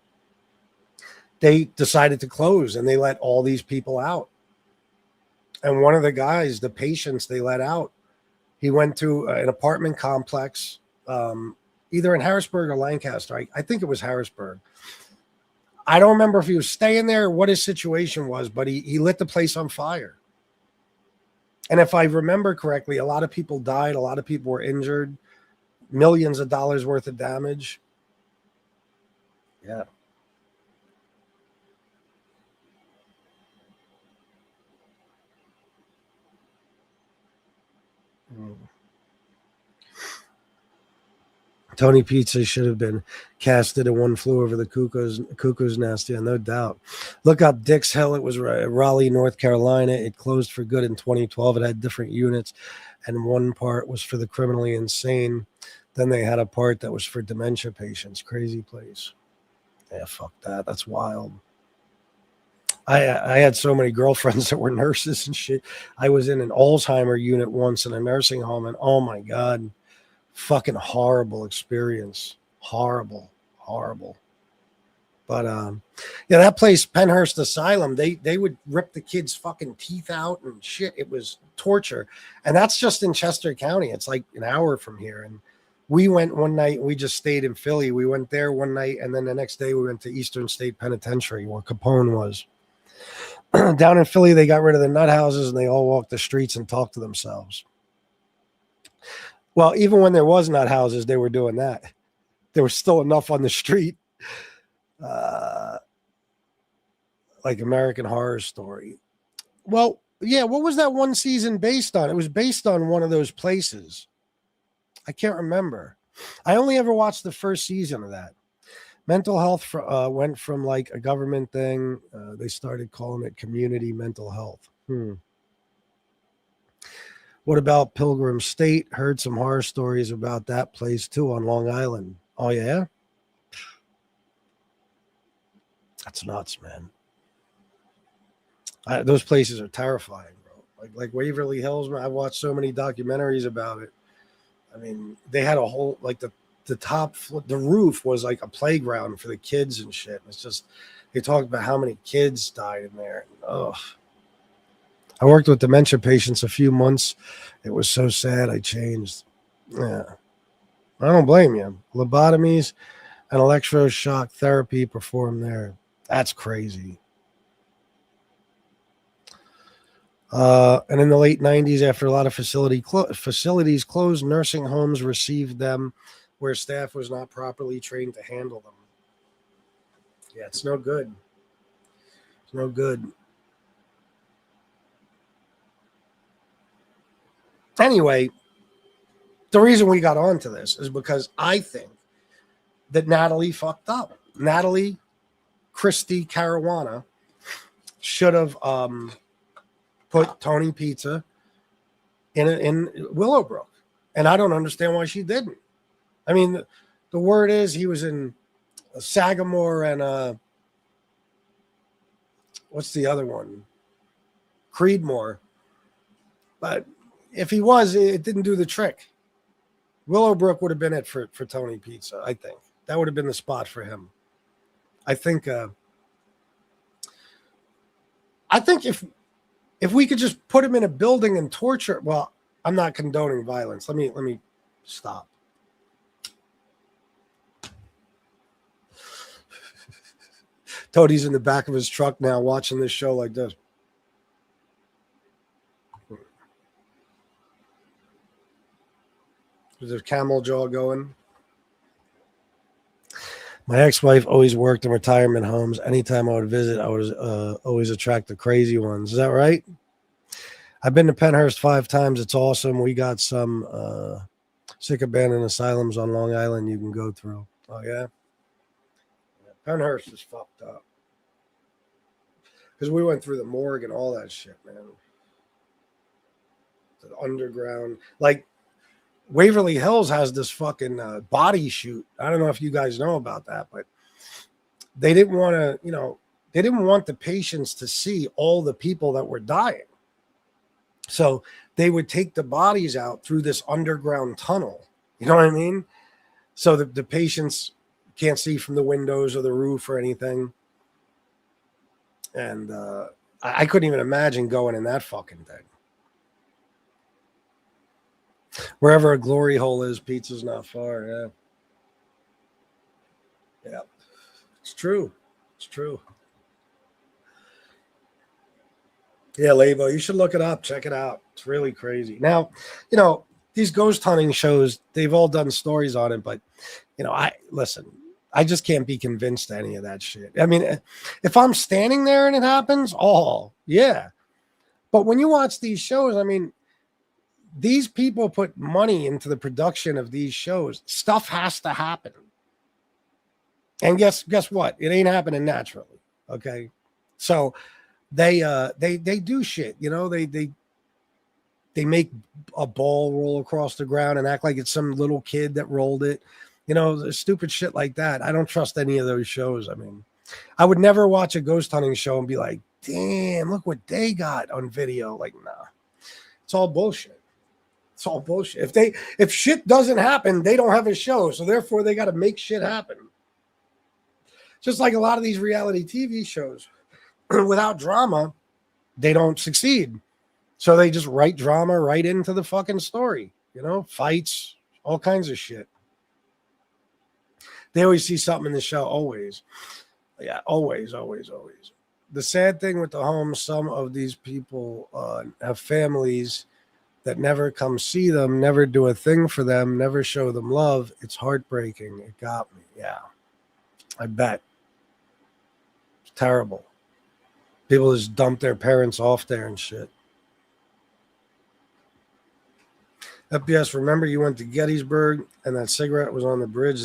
they decided to close and they let all these people out. And one of the guys, the patients they let out, he went to an apartment complex, either in Harrisburg or Lancaster. I think it was Harrisburg. I don't remember if he was staying there or what his situation was, but he lit the place on fire. And if I remember correctly, a lot of people died. A lot of people were injured. Millions of dollars worth of damage. Yeah. Tony Pizza should have been casted in One Flew Over the Cuckoo's Nest. Yeah, no doubt. Look up Dix Hill. It was Raleigh, North Carolina. It closed for good in 2012. It had different units, and one part was for the criminally insane. Then they had a part that was for dementia patients. Crazy place. Yeah, fuck that. That's wild. I had so many girlfriends that were nurses and shit. I was in an Alzheimer unit once in a nursing home, and oh my God, fucking horrible experience. Horrible. But yeah, that place, Penhurst Asylum, they would rip the kids' fucking teeth out and shit. It was torture. And that's just in Chester County. It's like an hour from here. And We went one night, we just stayed in Philly. We went there one night, and then the next day we went to Eastern State Penitentiary where Capone was. Down in Philly, they got rid of the nut houses and they all walked the streets and talked to themselves. Well, even when there was nut houses, they were doing that. There was still enough on the street. Like American Horror Story. Well, yeah, what was that one season based on? It was based on one of those places. I can't remember. I only ever watched the first season of that. Mental health went from like a government thing. They started calling it community mental health. What about Pilgrim State? Heard some horror stories about that place too on Long Island. Oh, yeah? That's nuts, man. Those places are terrifying, bro. Like Waverly Hills, man. I've watched so many documentaries about it. I mean, they had a whole, like the top, the roof was like a playground for the kids and shit. It's just, they talked about how many kids died in there. Oh, I worked with dementia patients a few months. It was so sad. I changed. Yeah. I don't blame you. Lobotomies and electroshock therapy performed there. That's crazy. And in the late 90s, after a lot of facilities closed, nursing homes received them where staff was not properly trained to handle them. Yeah, it's no good. It's no good. Anyway, the reason we got onto this is because I think that Natalie fucked up. Natalie Christie Caruana should have put Tony Pizza in Willowbrook. And I don't understand why she didn't. I mean, the word is he was in Sagamore and what's the other one? Creedmoor. But if he was, it didn't do the trick. Willowbrook would have been it for Tony Pizza, I think. That would have been the spot for him. I think if we could just put him in a building and torture, well, I'm not condoning violence. Let me stop. Toadie's in the back of his truck now watching this show like this. Is there camel jaw going? My ex-wife always worked in retirement homes. Anytime I would visit, I would always attract the crazy ones. Is that right? I've been to Penhurst 5 times. It's awesome. We got some sick abandoned asylums on Long Island you can go through. Oh, yeah? Penhurst is fucked up. Because we went through the morgue and all that shit, man. The underground. Like, Waverly Hills has this fucking body shoot. I don't know if you guys know about that, but they didn't want to, they didn't want the patients to see all the people that were dying. So they would take the bodies out through this underground tunnel. You know what I mean? So the patients can't see from the windows or the roof or anything. And I couldn't even imagine going in that fucking thing. Wherever a glory hole is, pizza's not far. Yeah. Yeah. It's true. It's true. Yeah, Lavo, you should look it up. Check it out. It's really crazy. Now, these ghost hunting shows, they've all done stories on it, but, I just can't be convinced to any of that shit. I mean, if I'm standing there and it happens, oh, yeah. But when you watch these shows, I mean, these people put money into the production of these shows. Stuff has to happen. And guess what? It ain't happening naturally. Okay. So they do shit, they make a ball roll across the ground and act like it's some little kid that rolled it. Stupid shit like that. I don't trust any of those shows. I mean, I would never watch a ghost hunting show and be like, damn, look what they got on video. Like, nah, it's all bullshit. It's all bullshit. If shit doesn't happen, they don't have a show. So therefore they got to make shit happen. Just like a lot of these reality TV shows, without drama, they don't succeed. So they just write drama right into the fucking story, fights, all kinds of shit. They always see something in the show. Always. Yeah, always, always, always. The sad thing with the homes, some of these people have families that never come see them, never do a thing for them, never show them love. It's heartbreaking. It got me. Yeah, I bet. It's terrible. People just dump their parents off there and shit. FPS, remember you went to Gettysburg and that cigarette was on the bridge?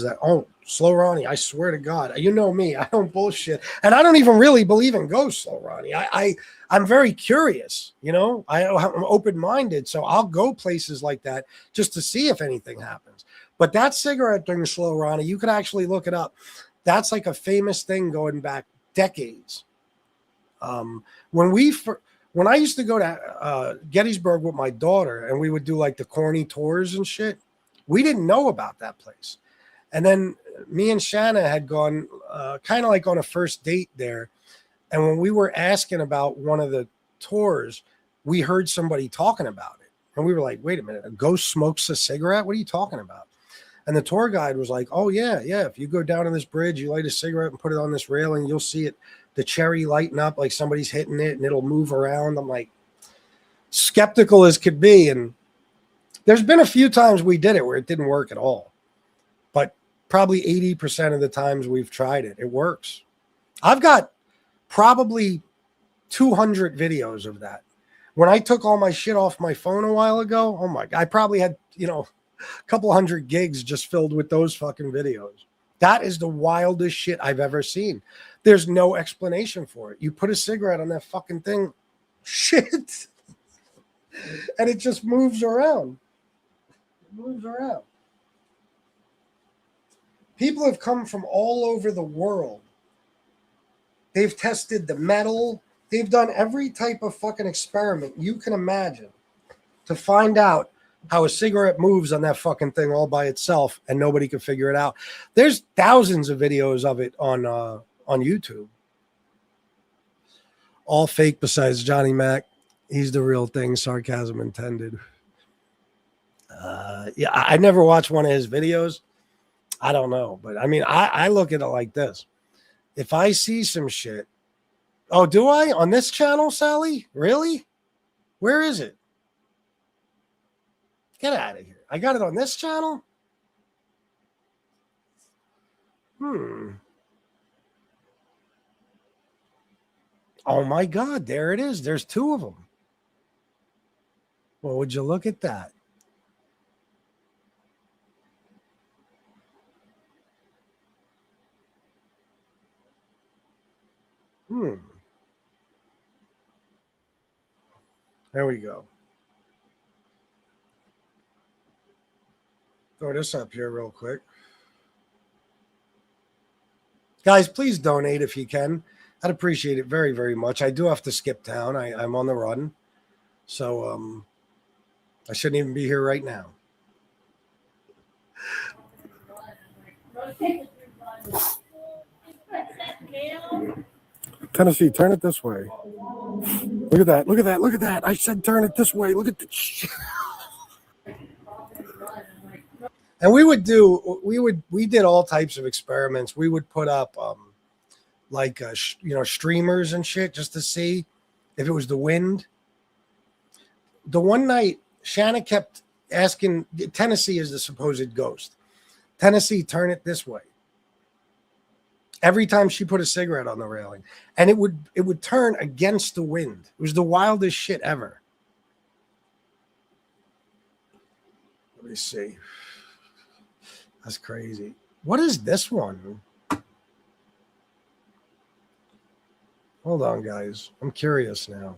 Slow Ronnie, I swear to God. You know me, I don't bullshit. And I don't even really believe in ghosts, Slow Ronnie. I'm very curious, you know? I'm open-minded, so I'll go places like that just to see if anything happens. But that cigarette thing, Slow Ronnie, you could actually look it up. That's like a famous thing going back decades. When I used to go to Gettysburg with my daughter and we would do like the corny tours and shit, we didn't know about that place. And then me and Shanna had gone kind of like on a first date there. And when we were asking about one of the tours, we heard somebody talking about it. And we were like, wait a minute, a ghost smokes a cigarette? What are you talking about? And the tour guide was like, oh, yeah. If you go down on this bridge, you light a cigarette and put it on this railing, you'll see it. The cherry lighting up like somebody's hitting it and it'll move around. I'm like skeptical as could be. And there's been a few times we did it where it didn't work at all. But probably 80% of the times we've tried it, it works. I've got probably 200 videos of that. When I took all my shit off my phone a while ago, oh my God, I probably had, a couple hundred gigs just filled with those fucking videos. That is the wildest shit I've ever seen. There's no explanation for it. You put a cigarette on that fucking thing, shit, and it just moves around. It moves around. People have come from all over the world. They've tested the metal. They've done every type of fucking experiment you can imagine to find out how a cigarette moves on that fucking thing all by itself, and nobody can figure it out. There's thousands of videos of it on YouTube. All fake besides Johnny Mac. He's the real thing, sarcasm intended. Yeah, I never watched one of his videos. I don't know. But I mean, I look at it like this. If I see some shit. Oh, do I? On this channel, Sally? Really? Where is it? Get out of here. I got it on this channel? Oh my God, there it is. There's two of them. Well, would you look at that? There we go. Throw this up here real quick. Guys, please donate if you can. I'd appreciate it very, very much. I do have to skip town. I'm on the run. So I shouldn't even be here right now. Tennessee, turn it this way. Look at that. Look at that. Look at that. I said turn it this way. Look at the shit. And we did all types of experiments. We would put up streamers and shit just to see if it was the wind. The one night Shanna kept asking, Tennessee is the supposed ghost. Tennessee, turn it this way. Every time she put a cigarette on the railing, and it would turn against the wind. It was the wildest shit ever. Let me see. That's crazy. What is this one? Hold on, guys. I'm curious now.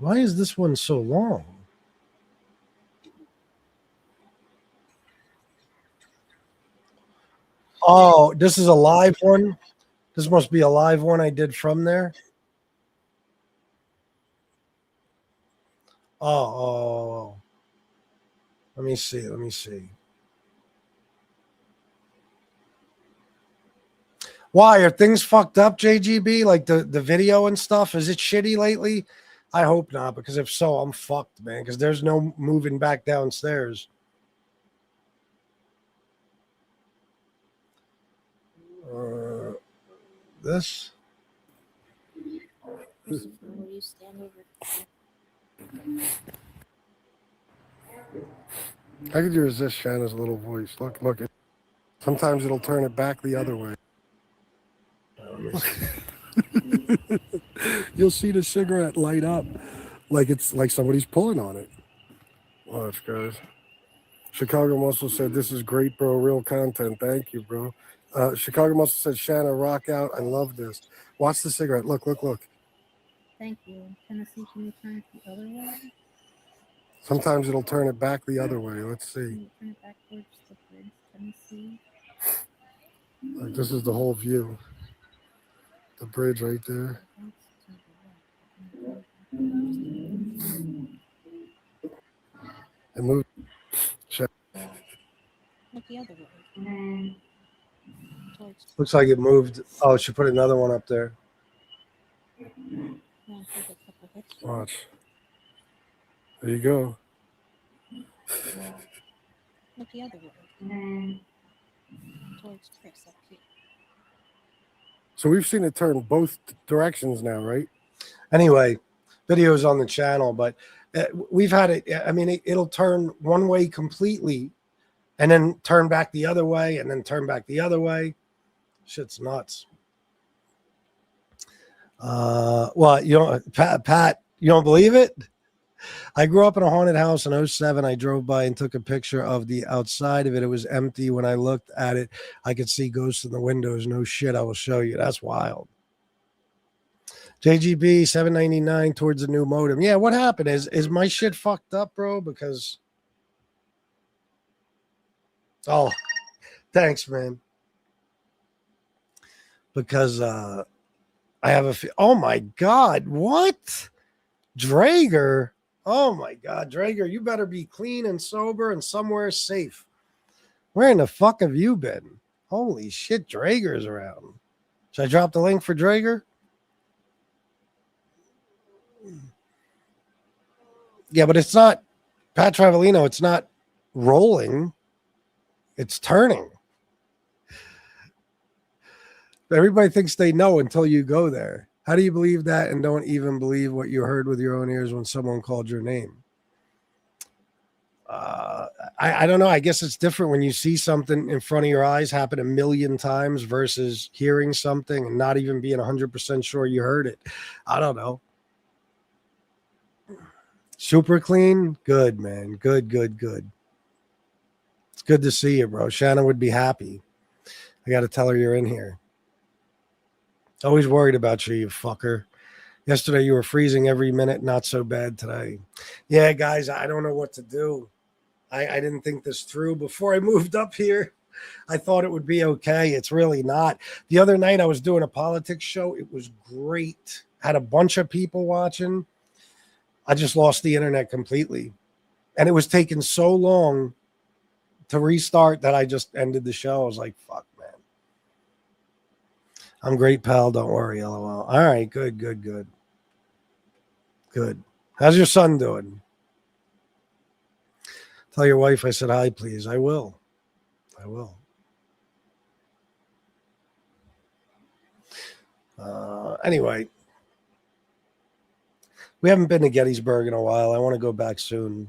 Why is this one so long? Oh, this is a live one? This must be a live one I did from there. Oh. Let me see. Why are things fucked up, JGB? Like the video and stuff? Is it shitty lately? I hope not, because if so, I'm fucked, man, because there's no moving back downstairs. This?
You stand over.
How could you resist Shanna's little voice? Look, look. Sometimes it'll turn it back the other way. You'll see the cigarette light up like it's like somebody's pulling on it. Watch, guys. Chicago Muscle said, "This is great, bro. Real content. Thank you, bro." Chicago Muscle said, "Shanna, rock out. I love this." Watch the cigarette. Look, look, look.
Thank you. Tennessee, can you turn it the other way?
Sometimes it'll turn it back the other way. Let's see.
Can you turn it back towards the bridge, Tennessee?
Like, this is the whole view. The bridge right there. It moved.
Look the other way.
Looks like it moved. Oh, she put another one up there. Watch. There you go.
Look the other way. Towards Chris up here.
So we've seen it turn both directions now, right? Anyway, videos on the channel, but we've had it. I mean, it'll turn one way completely and then turn back the other way and then turn back the other way. Shit's nuts. Well, you know, Pat, you don't believe it? I grew up in a haunted house in 07. I drove by and took a picture of the outside of it. It was empty. When I looked at it, I could see ghosts in the windows. No shit, I will show you. That's wild. JGB $7.99 towards the new modem. Yeah, what happened? Is my shit fucked up, bro? Because oh, thanks, man. Because I have a oh my god, what? Drager. Oh my god, Drager, you better be clean and sober and somewhere safe. Where in the fuck have you been? Holy shit, Drager's around. Should I drop the link for Drager? Yeah, but it's not Pat Travolino, it's not rolling. It's turning. Everybody thinks they know until you go there. How do you believe that and don't even believe what you heard with your own ears when someone called your name? I don't know. I guess it's different when you see something in front of your eyes happen a million times versus hearing something and not even being 100% sure you heard it. I don't know. Super clean? Good, man. Good, good, good. It's good to see you, bro. Shannon would be happy. I got to tell her you're in here. Always worried about you, you fucker. Yesterday you were freezing every minute. Not so bad today. Yeah, guys, I don't know what to do. I didn't think this through before I moved up here. I thought it would be okay. It's really not. The other night I was doing a politics show. It was great. Had a bunch of people watching. I just lost the internet completely. And it was taking so long to restart that I just ended the show. I was like, fuck, man. I'm great, pal. Don't worry, LOL. All right, good, good, good. Good. How's your son doing? Tell your wife I said hi, please. I will. I will. Anyway, we haven't been to Gettysburg in a while. I want to go back soon.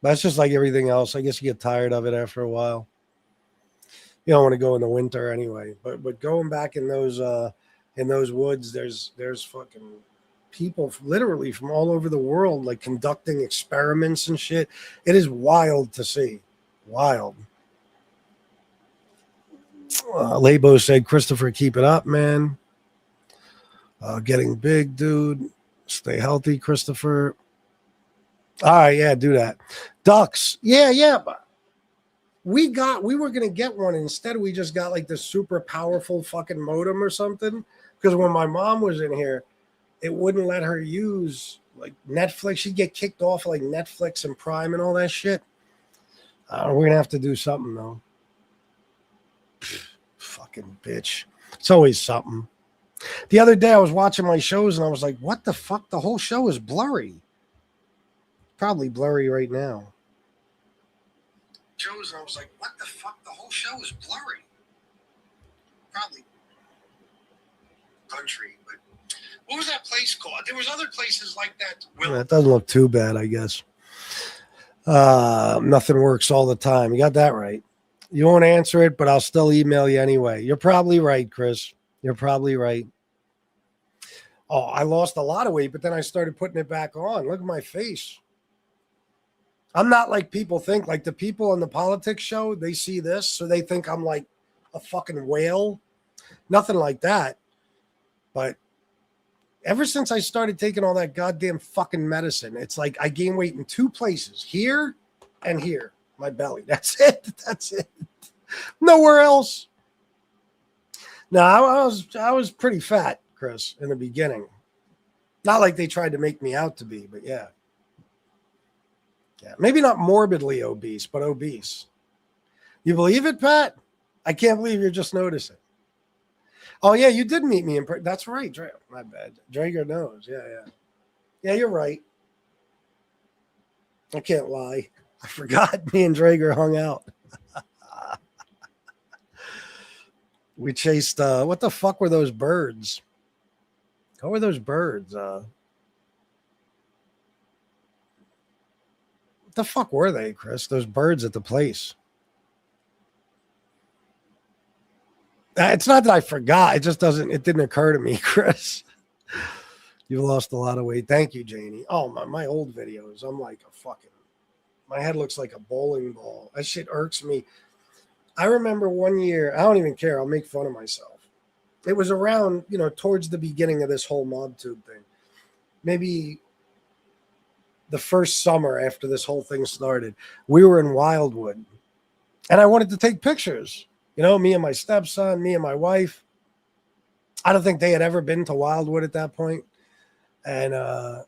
But it's just like everything else. I guess you get tired of it after a while. You don't want to go in the winter anyway. But going back in those woods, there's fucking people literally from all over the world, like conducting experiments and shit. It is wild to see. Wild. Labo said, Christopher, keep it up, man. Getting big, dude. Stay healthy, Christopher. All right, yeah, do that. Ducks. Yeah. But we were going to get one. Instead, we just got like this super powerful fucking modem or something. Because when my mom was in here, it wouldn't let her use like Netflix. She'd get kicked off like Netflix and Prime and all that shit. We're going to have to do something, though. Fucking bitch. It's always something. The other day I was watching my shows and I was like, what the fuck? The whole show is blurry. Probably blurry right now. Shows and I was like, what the fuck? The whole show is blurry. Probably country, but what was that place called? There was other places like that. Well, it doesn't look too bad, I guess. Nothing works all the time. You got that right. You won't answer it, but I'll still email you anyway. You're probably right, Chris. You're probably right. Oh, I lost a lot of weight, but then I started putting it back on. Look at my face. I'm not like people think. Like the people on the politics show, they see this, so they think I'm like a fucking whale. Nothing like that. But ever since I started taking all that goddamn fucking medicine, it's like I gain weight in two places, here and here, my belly. That's it. That's it. Nowhere else. No, I was pretty fat, Chris, in the beginning. Not like they tried to make me out to be, but yeah. Yeah, maybe not morbidly obese, but obese. You believe it, Pat? I can't believe you're just noticing. Oh, yeah, you did meet me in person. That's right. My bad. Drager knows. Yeah. Yeah, you're right. I can't lie. I forgot me and Drager hung out. We chased, what the fuck were those birds? What were those birds? What the fuck were they, Chris? Those birds at the place. It's not that I forgot. It didn't occur to me, Chris. You lost a lot of weight. Thank you, Janie. Oh, my old videos. I'm like my head looks like a bowling ball. That shit irks me. I remember one year, I don't even care. I'll make fun of myself. It was around, towards the beginning of this whole Mobtube thing. Maybe the first summer after this whole thing started, we were in Wildwood. And I wanted to take pictures. Me and my stepson, me and my wife. I don't think they had ever been to Wildwood at that point. And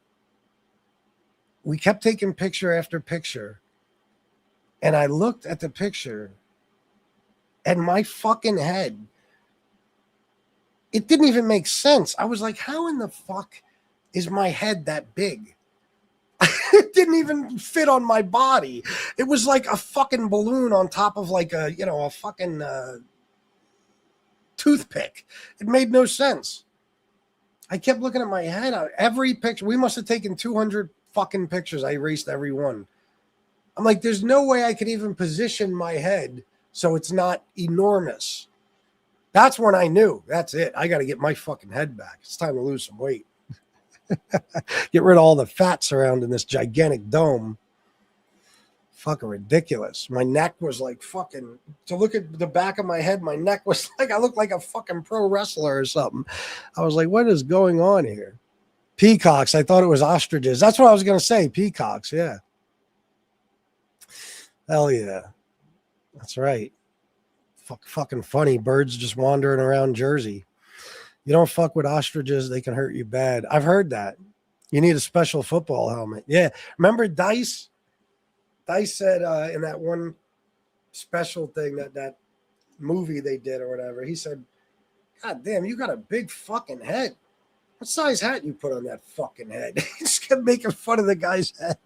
we kept taking picture after picture. And I looked at the picture and my fucking head, it didn't even make sense. I was like, how in the fuck is my head that big? It didn't even fit on my body. It was like a fucking balloon on top of like a fucking toothpick. It made no sense. I kept looking at my head. Every picture, we must have taken 200 fucking pictures. I erased every one. I'm like, there's no way I could even position my head so it's not enormous. That's when I knew. That's it. I got to get my fucking head back. It's time to lose some weight. Get rid of all the fat surrounding this gigantic dome. Fucking ridiculous. My neck was like fucking, to look at the back of my head, my neck was like, I looked like a fucking pro wrestler or something. I was like, what is going on here? Peacocks. I thought it was ostriches. That's what I was going to say. Peacocks. Yeah. Hell yeah. That's right. Fucking funny. Birds just wandering around Jersey. You don't fuck with ostriches, they can hurt you bad. I've heard that. You need a special football helmet. Yeah. Remember Dice? Dice said in that one special thing, that movie they did or whatever, he said, God damn, you got a big fucking head. What size hat you put on that fucking head? He just kept making fun of the guy's head.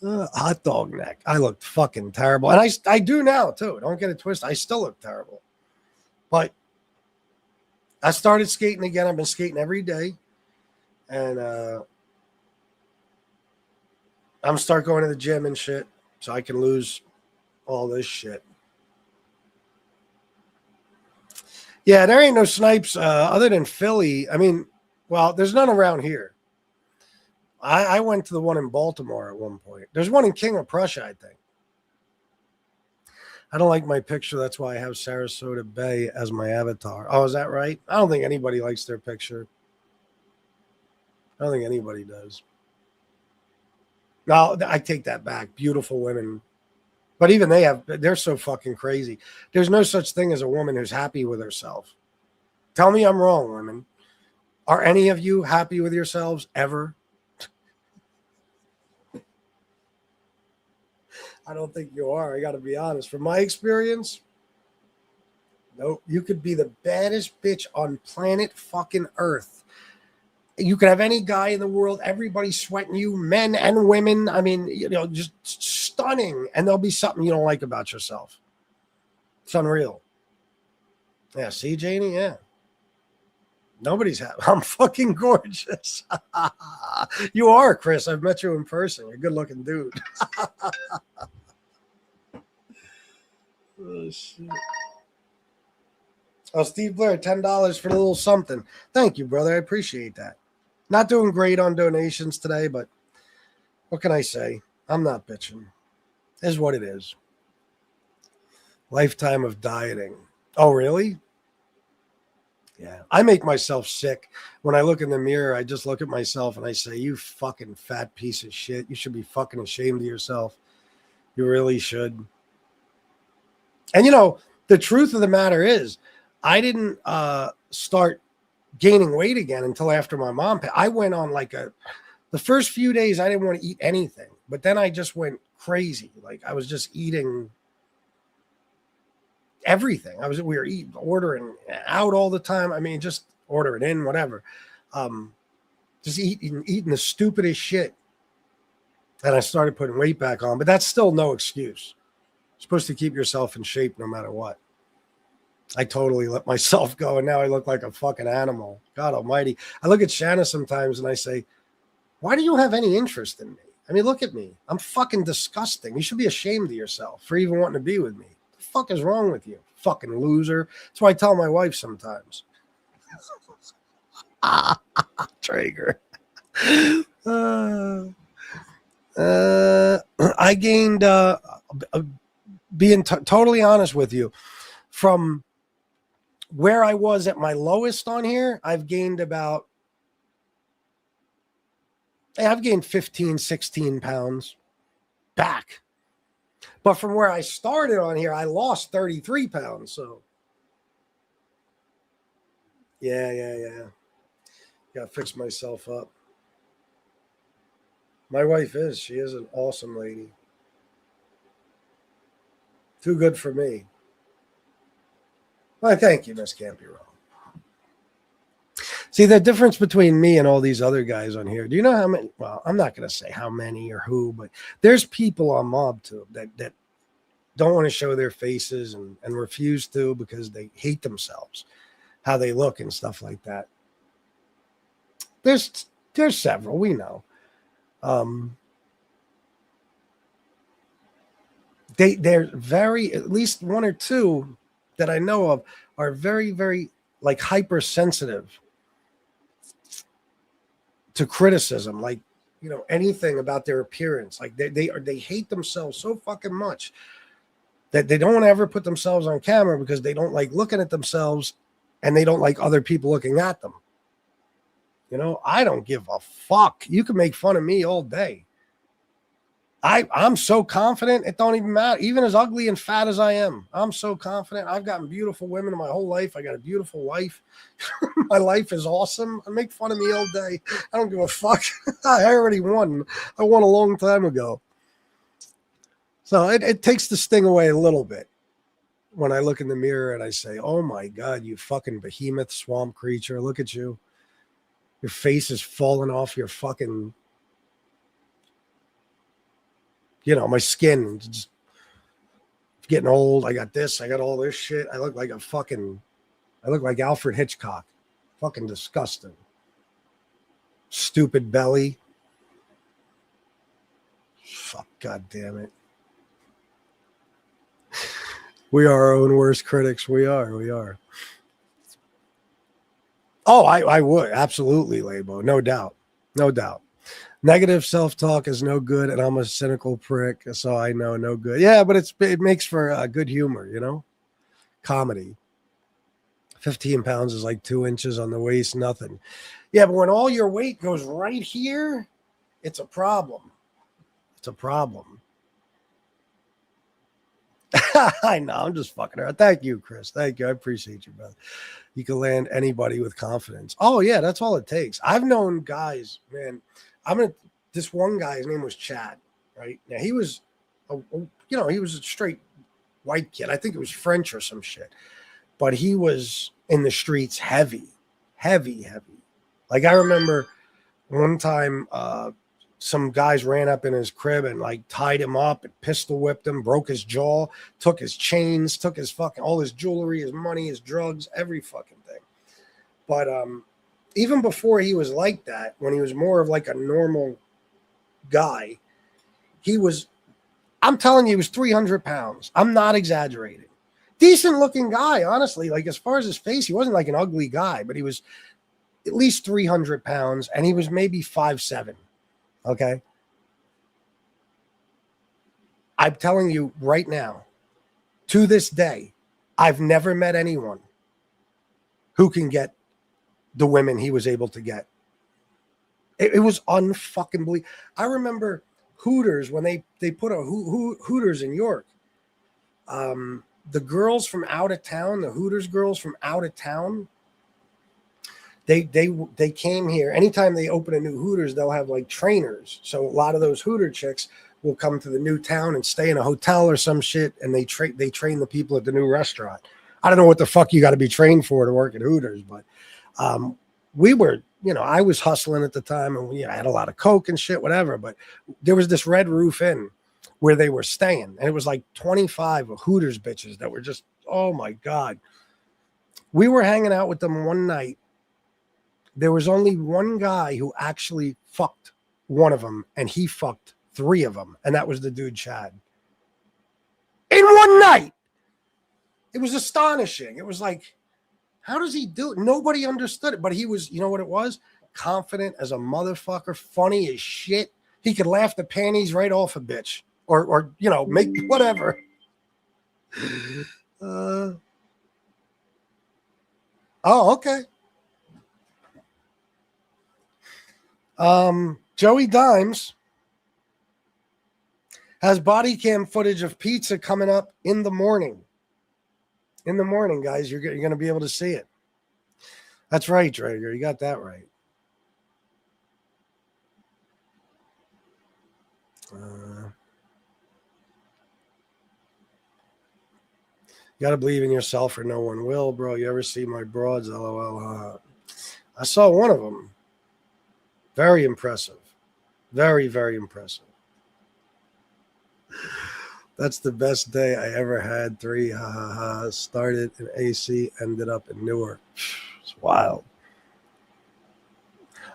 Hot dog neck. I looked fucking terrible. And I do now, too. Don't get it twisted. I still look terrible. But I started skating again. I've been skating every day. And I'm start going to the gym and shit so I can lose all this shit. Yeah, there ain't no snipes other than Philly. I mean, well, there's none around here. I went to the one in Baltimore at one point. There's one in King of Prussia, I think. I don't like my picture. That's why I have Sarasota Bay as my avatar. Oh, is that right? I don't think anybody likes their picture. I don't think anybody does. No, I take that back. Beautiful women. But even they're so fucking crazy. There's no such thing as a woman who's happy with herself. Tell me I'm wrong, women. Are any of you happy with yourselves ever? I don't think you are. I got to be honest. From my experience, Nope. You could be the baddest bitch on planet fucking Earth. You could have any guy in the world, everybody sweating you, men and women. I mean, just stunning. And there'll be something you don't like about yourself. It's unreal. Yeah, see, Janie? Yeah. Nobody's happy. I'm fucking gorgeous. You are, Chris. I've met you in person. You're a good-looking dude. Oh, shit. Oh, Steve Blair, $10 for a little something. Thank you, brother. I appreciate that. Not doing great on donations today, but what can I say? I'm not bitching. It is what it is. Lifetime of dieting. Oh, really? Yeah. I make myself sick. When I look in the mirror, I just look at myself and I say, you fucking fat piece of shit. You should be fucking ashamed of yourself. You really should. And the truth of the matter is, I didn't start gaining weight again until after my mom passed. I went on the first few days I didn't want to eat anything, but then I just went crazy. Like I was just eating everything. We were ordering out all the time. I mean, just ordering in, whatever. Just eating the stupidest shit. And I started putting weight back on, but that's still no excuse. You're supposed to keep yourself in shape no matter what. I totally let myself go, and now I look like a fucking animal. God almighty. I look at Shanna sometimes and I say, why do you have any interest in me? I mean, look at me. I'm fucking disgusting. You should be ashamed of yourself for even wanting to be with me. What the fuck is wrong with you? Fucking loser. That's why I tell my wife sometimes. Traeger. I gained, being totally honest with you, from where I was at my lowest on here, I've gained 15, 16 pounds back. But from where I started on here, I lost 33 pounds. So, yeah. Got to fix myself up. My wife she is an awesome lady. Too good for me. Well, thank you, Miss Can't Be Wrong. See, the difference between me and all these other guys on here, do you know how many? Well, I'm not going to say how many or who, but there's people on Mobtube that don't want to show their faces and refuse to because they hate themselves, how they look and stuff like that. There's several, we know. They're very, at least one or two that I know of are very, very like hypersensitive to criticism, like, anything about their appearance. Like they hate themselves so fucking much that they don't want to ever put themselves on camera because they don't like looking at themselves and they don't like other people looking at them. I don't give a fuck. You can make fun of me all day. I'm so confident it don't even matter. Even as ugly and fat as I am, I'm so confident. I've gotten beautiful women in my whole life. I got a beautiful wife. My life is awesome. I make fun of me all day. I don't give a fuck. I already won. I won a long time ago. So it takes the sting away a little bit when I look in the mirror and I say, oh my God, you fucking behemoth swamp creature. Look at you. Your face is falling off your fucking... my skin just getting old. I got this. I got all this shit. I look like Alfred Hitchcock. Fucking disgusting. Stupid belly. Fuck, God damn it. We are our own worst critics. We are. Oh, I would. Absolutely, Labo. No doubt. Negative self-talk is no good, and I'm a cynical prick, so I know no good. Yeah, but it makes for good humor, comedy. 15 pounds is like 2 inches on the waist, nothing. Yeah, but when all your weight goes right here, it's a problem. I know, I'm just fucking around. Thank you, Chris. Thank you. I appreciate you, brother. You can land anybody with confidence. Oh, yeah, that's all it takes. I've known guys, man. This one guy, his name was Chad, right? Now he was, he was a straight white kid. I think it was French or some shit. but he was in the streets heavy. Like I remember one time some guys ran up in his crib and like tied him up and pistol whipped him, broke his jaw, took his chains, took his fucking all his jewelry, his money, his drugs, every fucking thing. But even before he was like that, when he was more of like a normal guy, I'm telling you, he was 300 pounds. I'm not exaggerating. Decent looking guy, honestly. Like as far as his face, he wasn't like an ugly guy, but he was at least 300 pounds and he was maybe 5'7". Okay. I'm telling you right now, to this day, I've never met anyone who can get the women he was able to get. It was unfucking believable. I remember Hooters when they put a Hooters in York. The girls from out of town, the Hooters girls from out of town, they came here. Anytime they open a new Hooters, they'll have like trainers. So a lot of those Hooter chicks will come to the new town and stay in a hotel or some shit, and they train the people at the new restaurant. I don't know what the fuck you got to be trained for to work at Hooters, but we were, I was hustling at the time, and I had a lot of coke and shit, whatever. But there was this Red Roof Inn where they were staying, and it was like 25 Hooters bitches that were just, oh my God. We were hanging out with them one night. There was only one guy who actually fucked one of them, and he fucked 3 of them, and that was the dude Chad. In one night. It was astonishing. It was like, how does he do it? Nobody understood it, but he was, you know what it was? Confident as a motherfucker, funny as shit. He could laugh the panties right off a bitch or make whatever. Oh, okay. Joey Dimes has body cam footage of pizza coming up in the morning. In the morning, guys, you're going to be able to see it. That's right, Drager. You got that right. You got to believe in yourself or no one will, bro. You ever see my broads? LOL. I saw one of them. Very impressive. Very, very impressive. That's the best day I ever had. 3, started in AC, ended up in Newark. It's wild.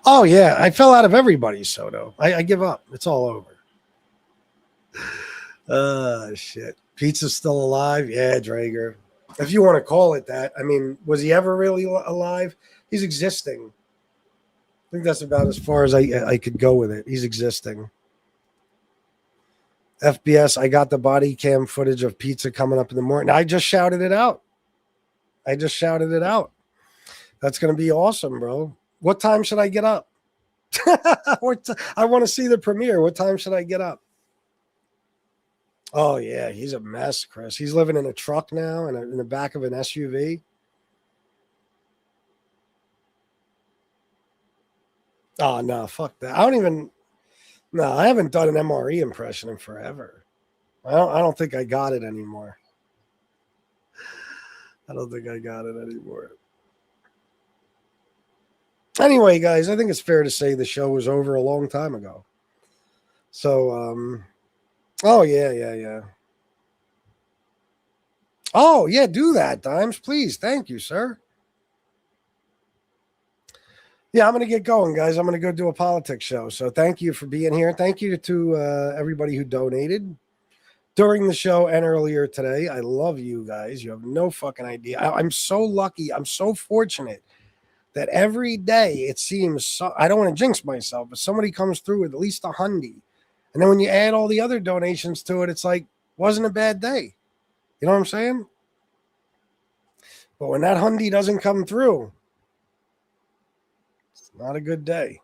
Oh, yeah. I fell out of everybody's Soto. I give up. It's all over. Shit. Pizza's still alive? Yeah, Drager. If you want to call it that. I mean, was he ever really alive? He's existing. I think that's about as far as I could go with it. He's existing. FBS, I got the body cam footage of pizza coming up in the morning. I just shouted it out. That's going to be awesome, bro. What time should I get up? I want to see the premiere. What time should I get up? Oh, yeah, he's a mess, Chris. He's living in a truck now and in the back of an SUV. Oh, no, fuck that. I haven't done an MRE impression in forever. I don't think I got it anymore. Anyway, guys, I think it's fair to say the show was over a long time ago. So, oh, yeah. Oh, yeah, do that, Dimes, please. Thank you, sir. Yeah, I'm going to get going, guys. I'm going to go do a politics show. So thank you for being here. Thank you to everybody who donated during the show and earlier today. I love you guys. You have no fucking idea. I'm so lucky. I'm so fortunate that every day it seems, I don't want to jinx myself, but somebody comes through with at least $100. And then when you add all the other donations to it, it's like, wasn't a bad day. You know what I'm saying? But when that $100 doesn't come through, not a good day.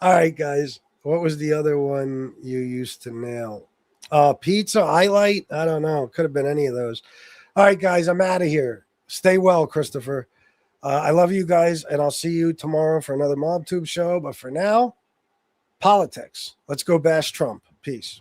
All right, guys. What was the other one you used to nail? Pizza, highlight? I don't know. Could have been any of those. All right, guys. I'm out of here. Stay well, Christopher. I love you guys, and I'll see you tomorrow for another Mobtube show. But for now, politics. Let's go bash Trump. Peace.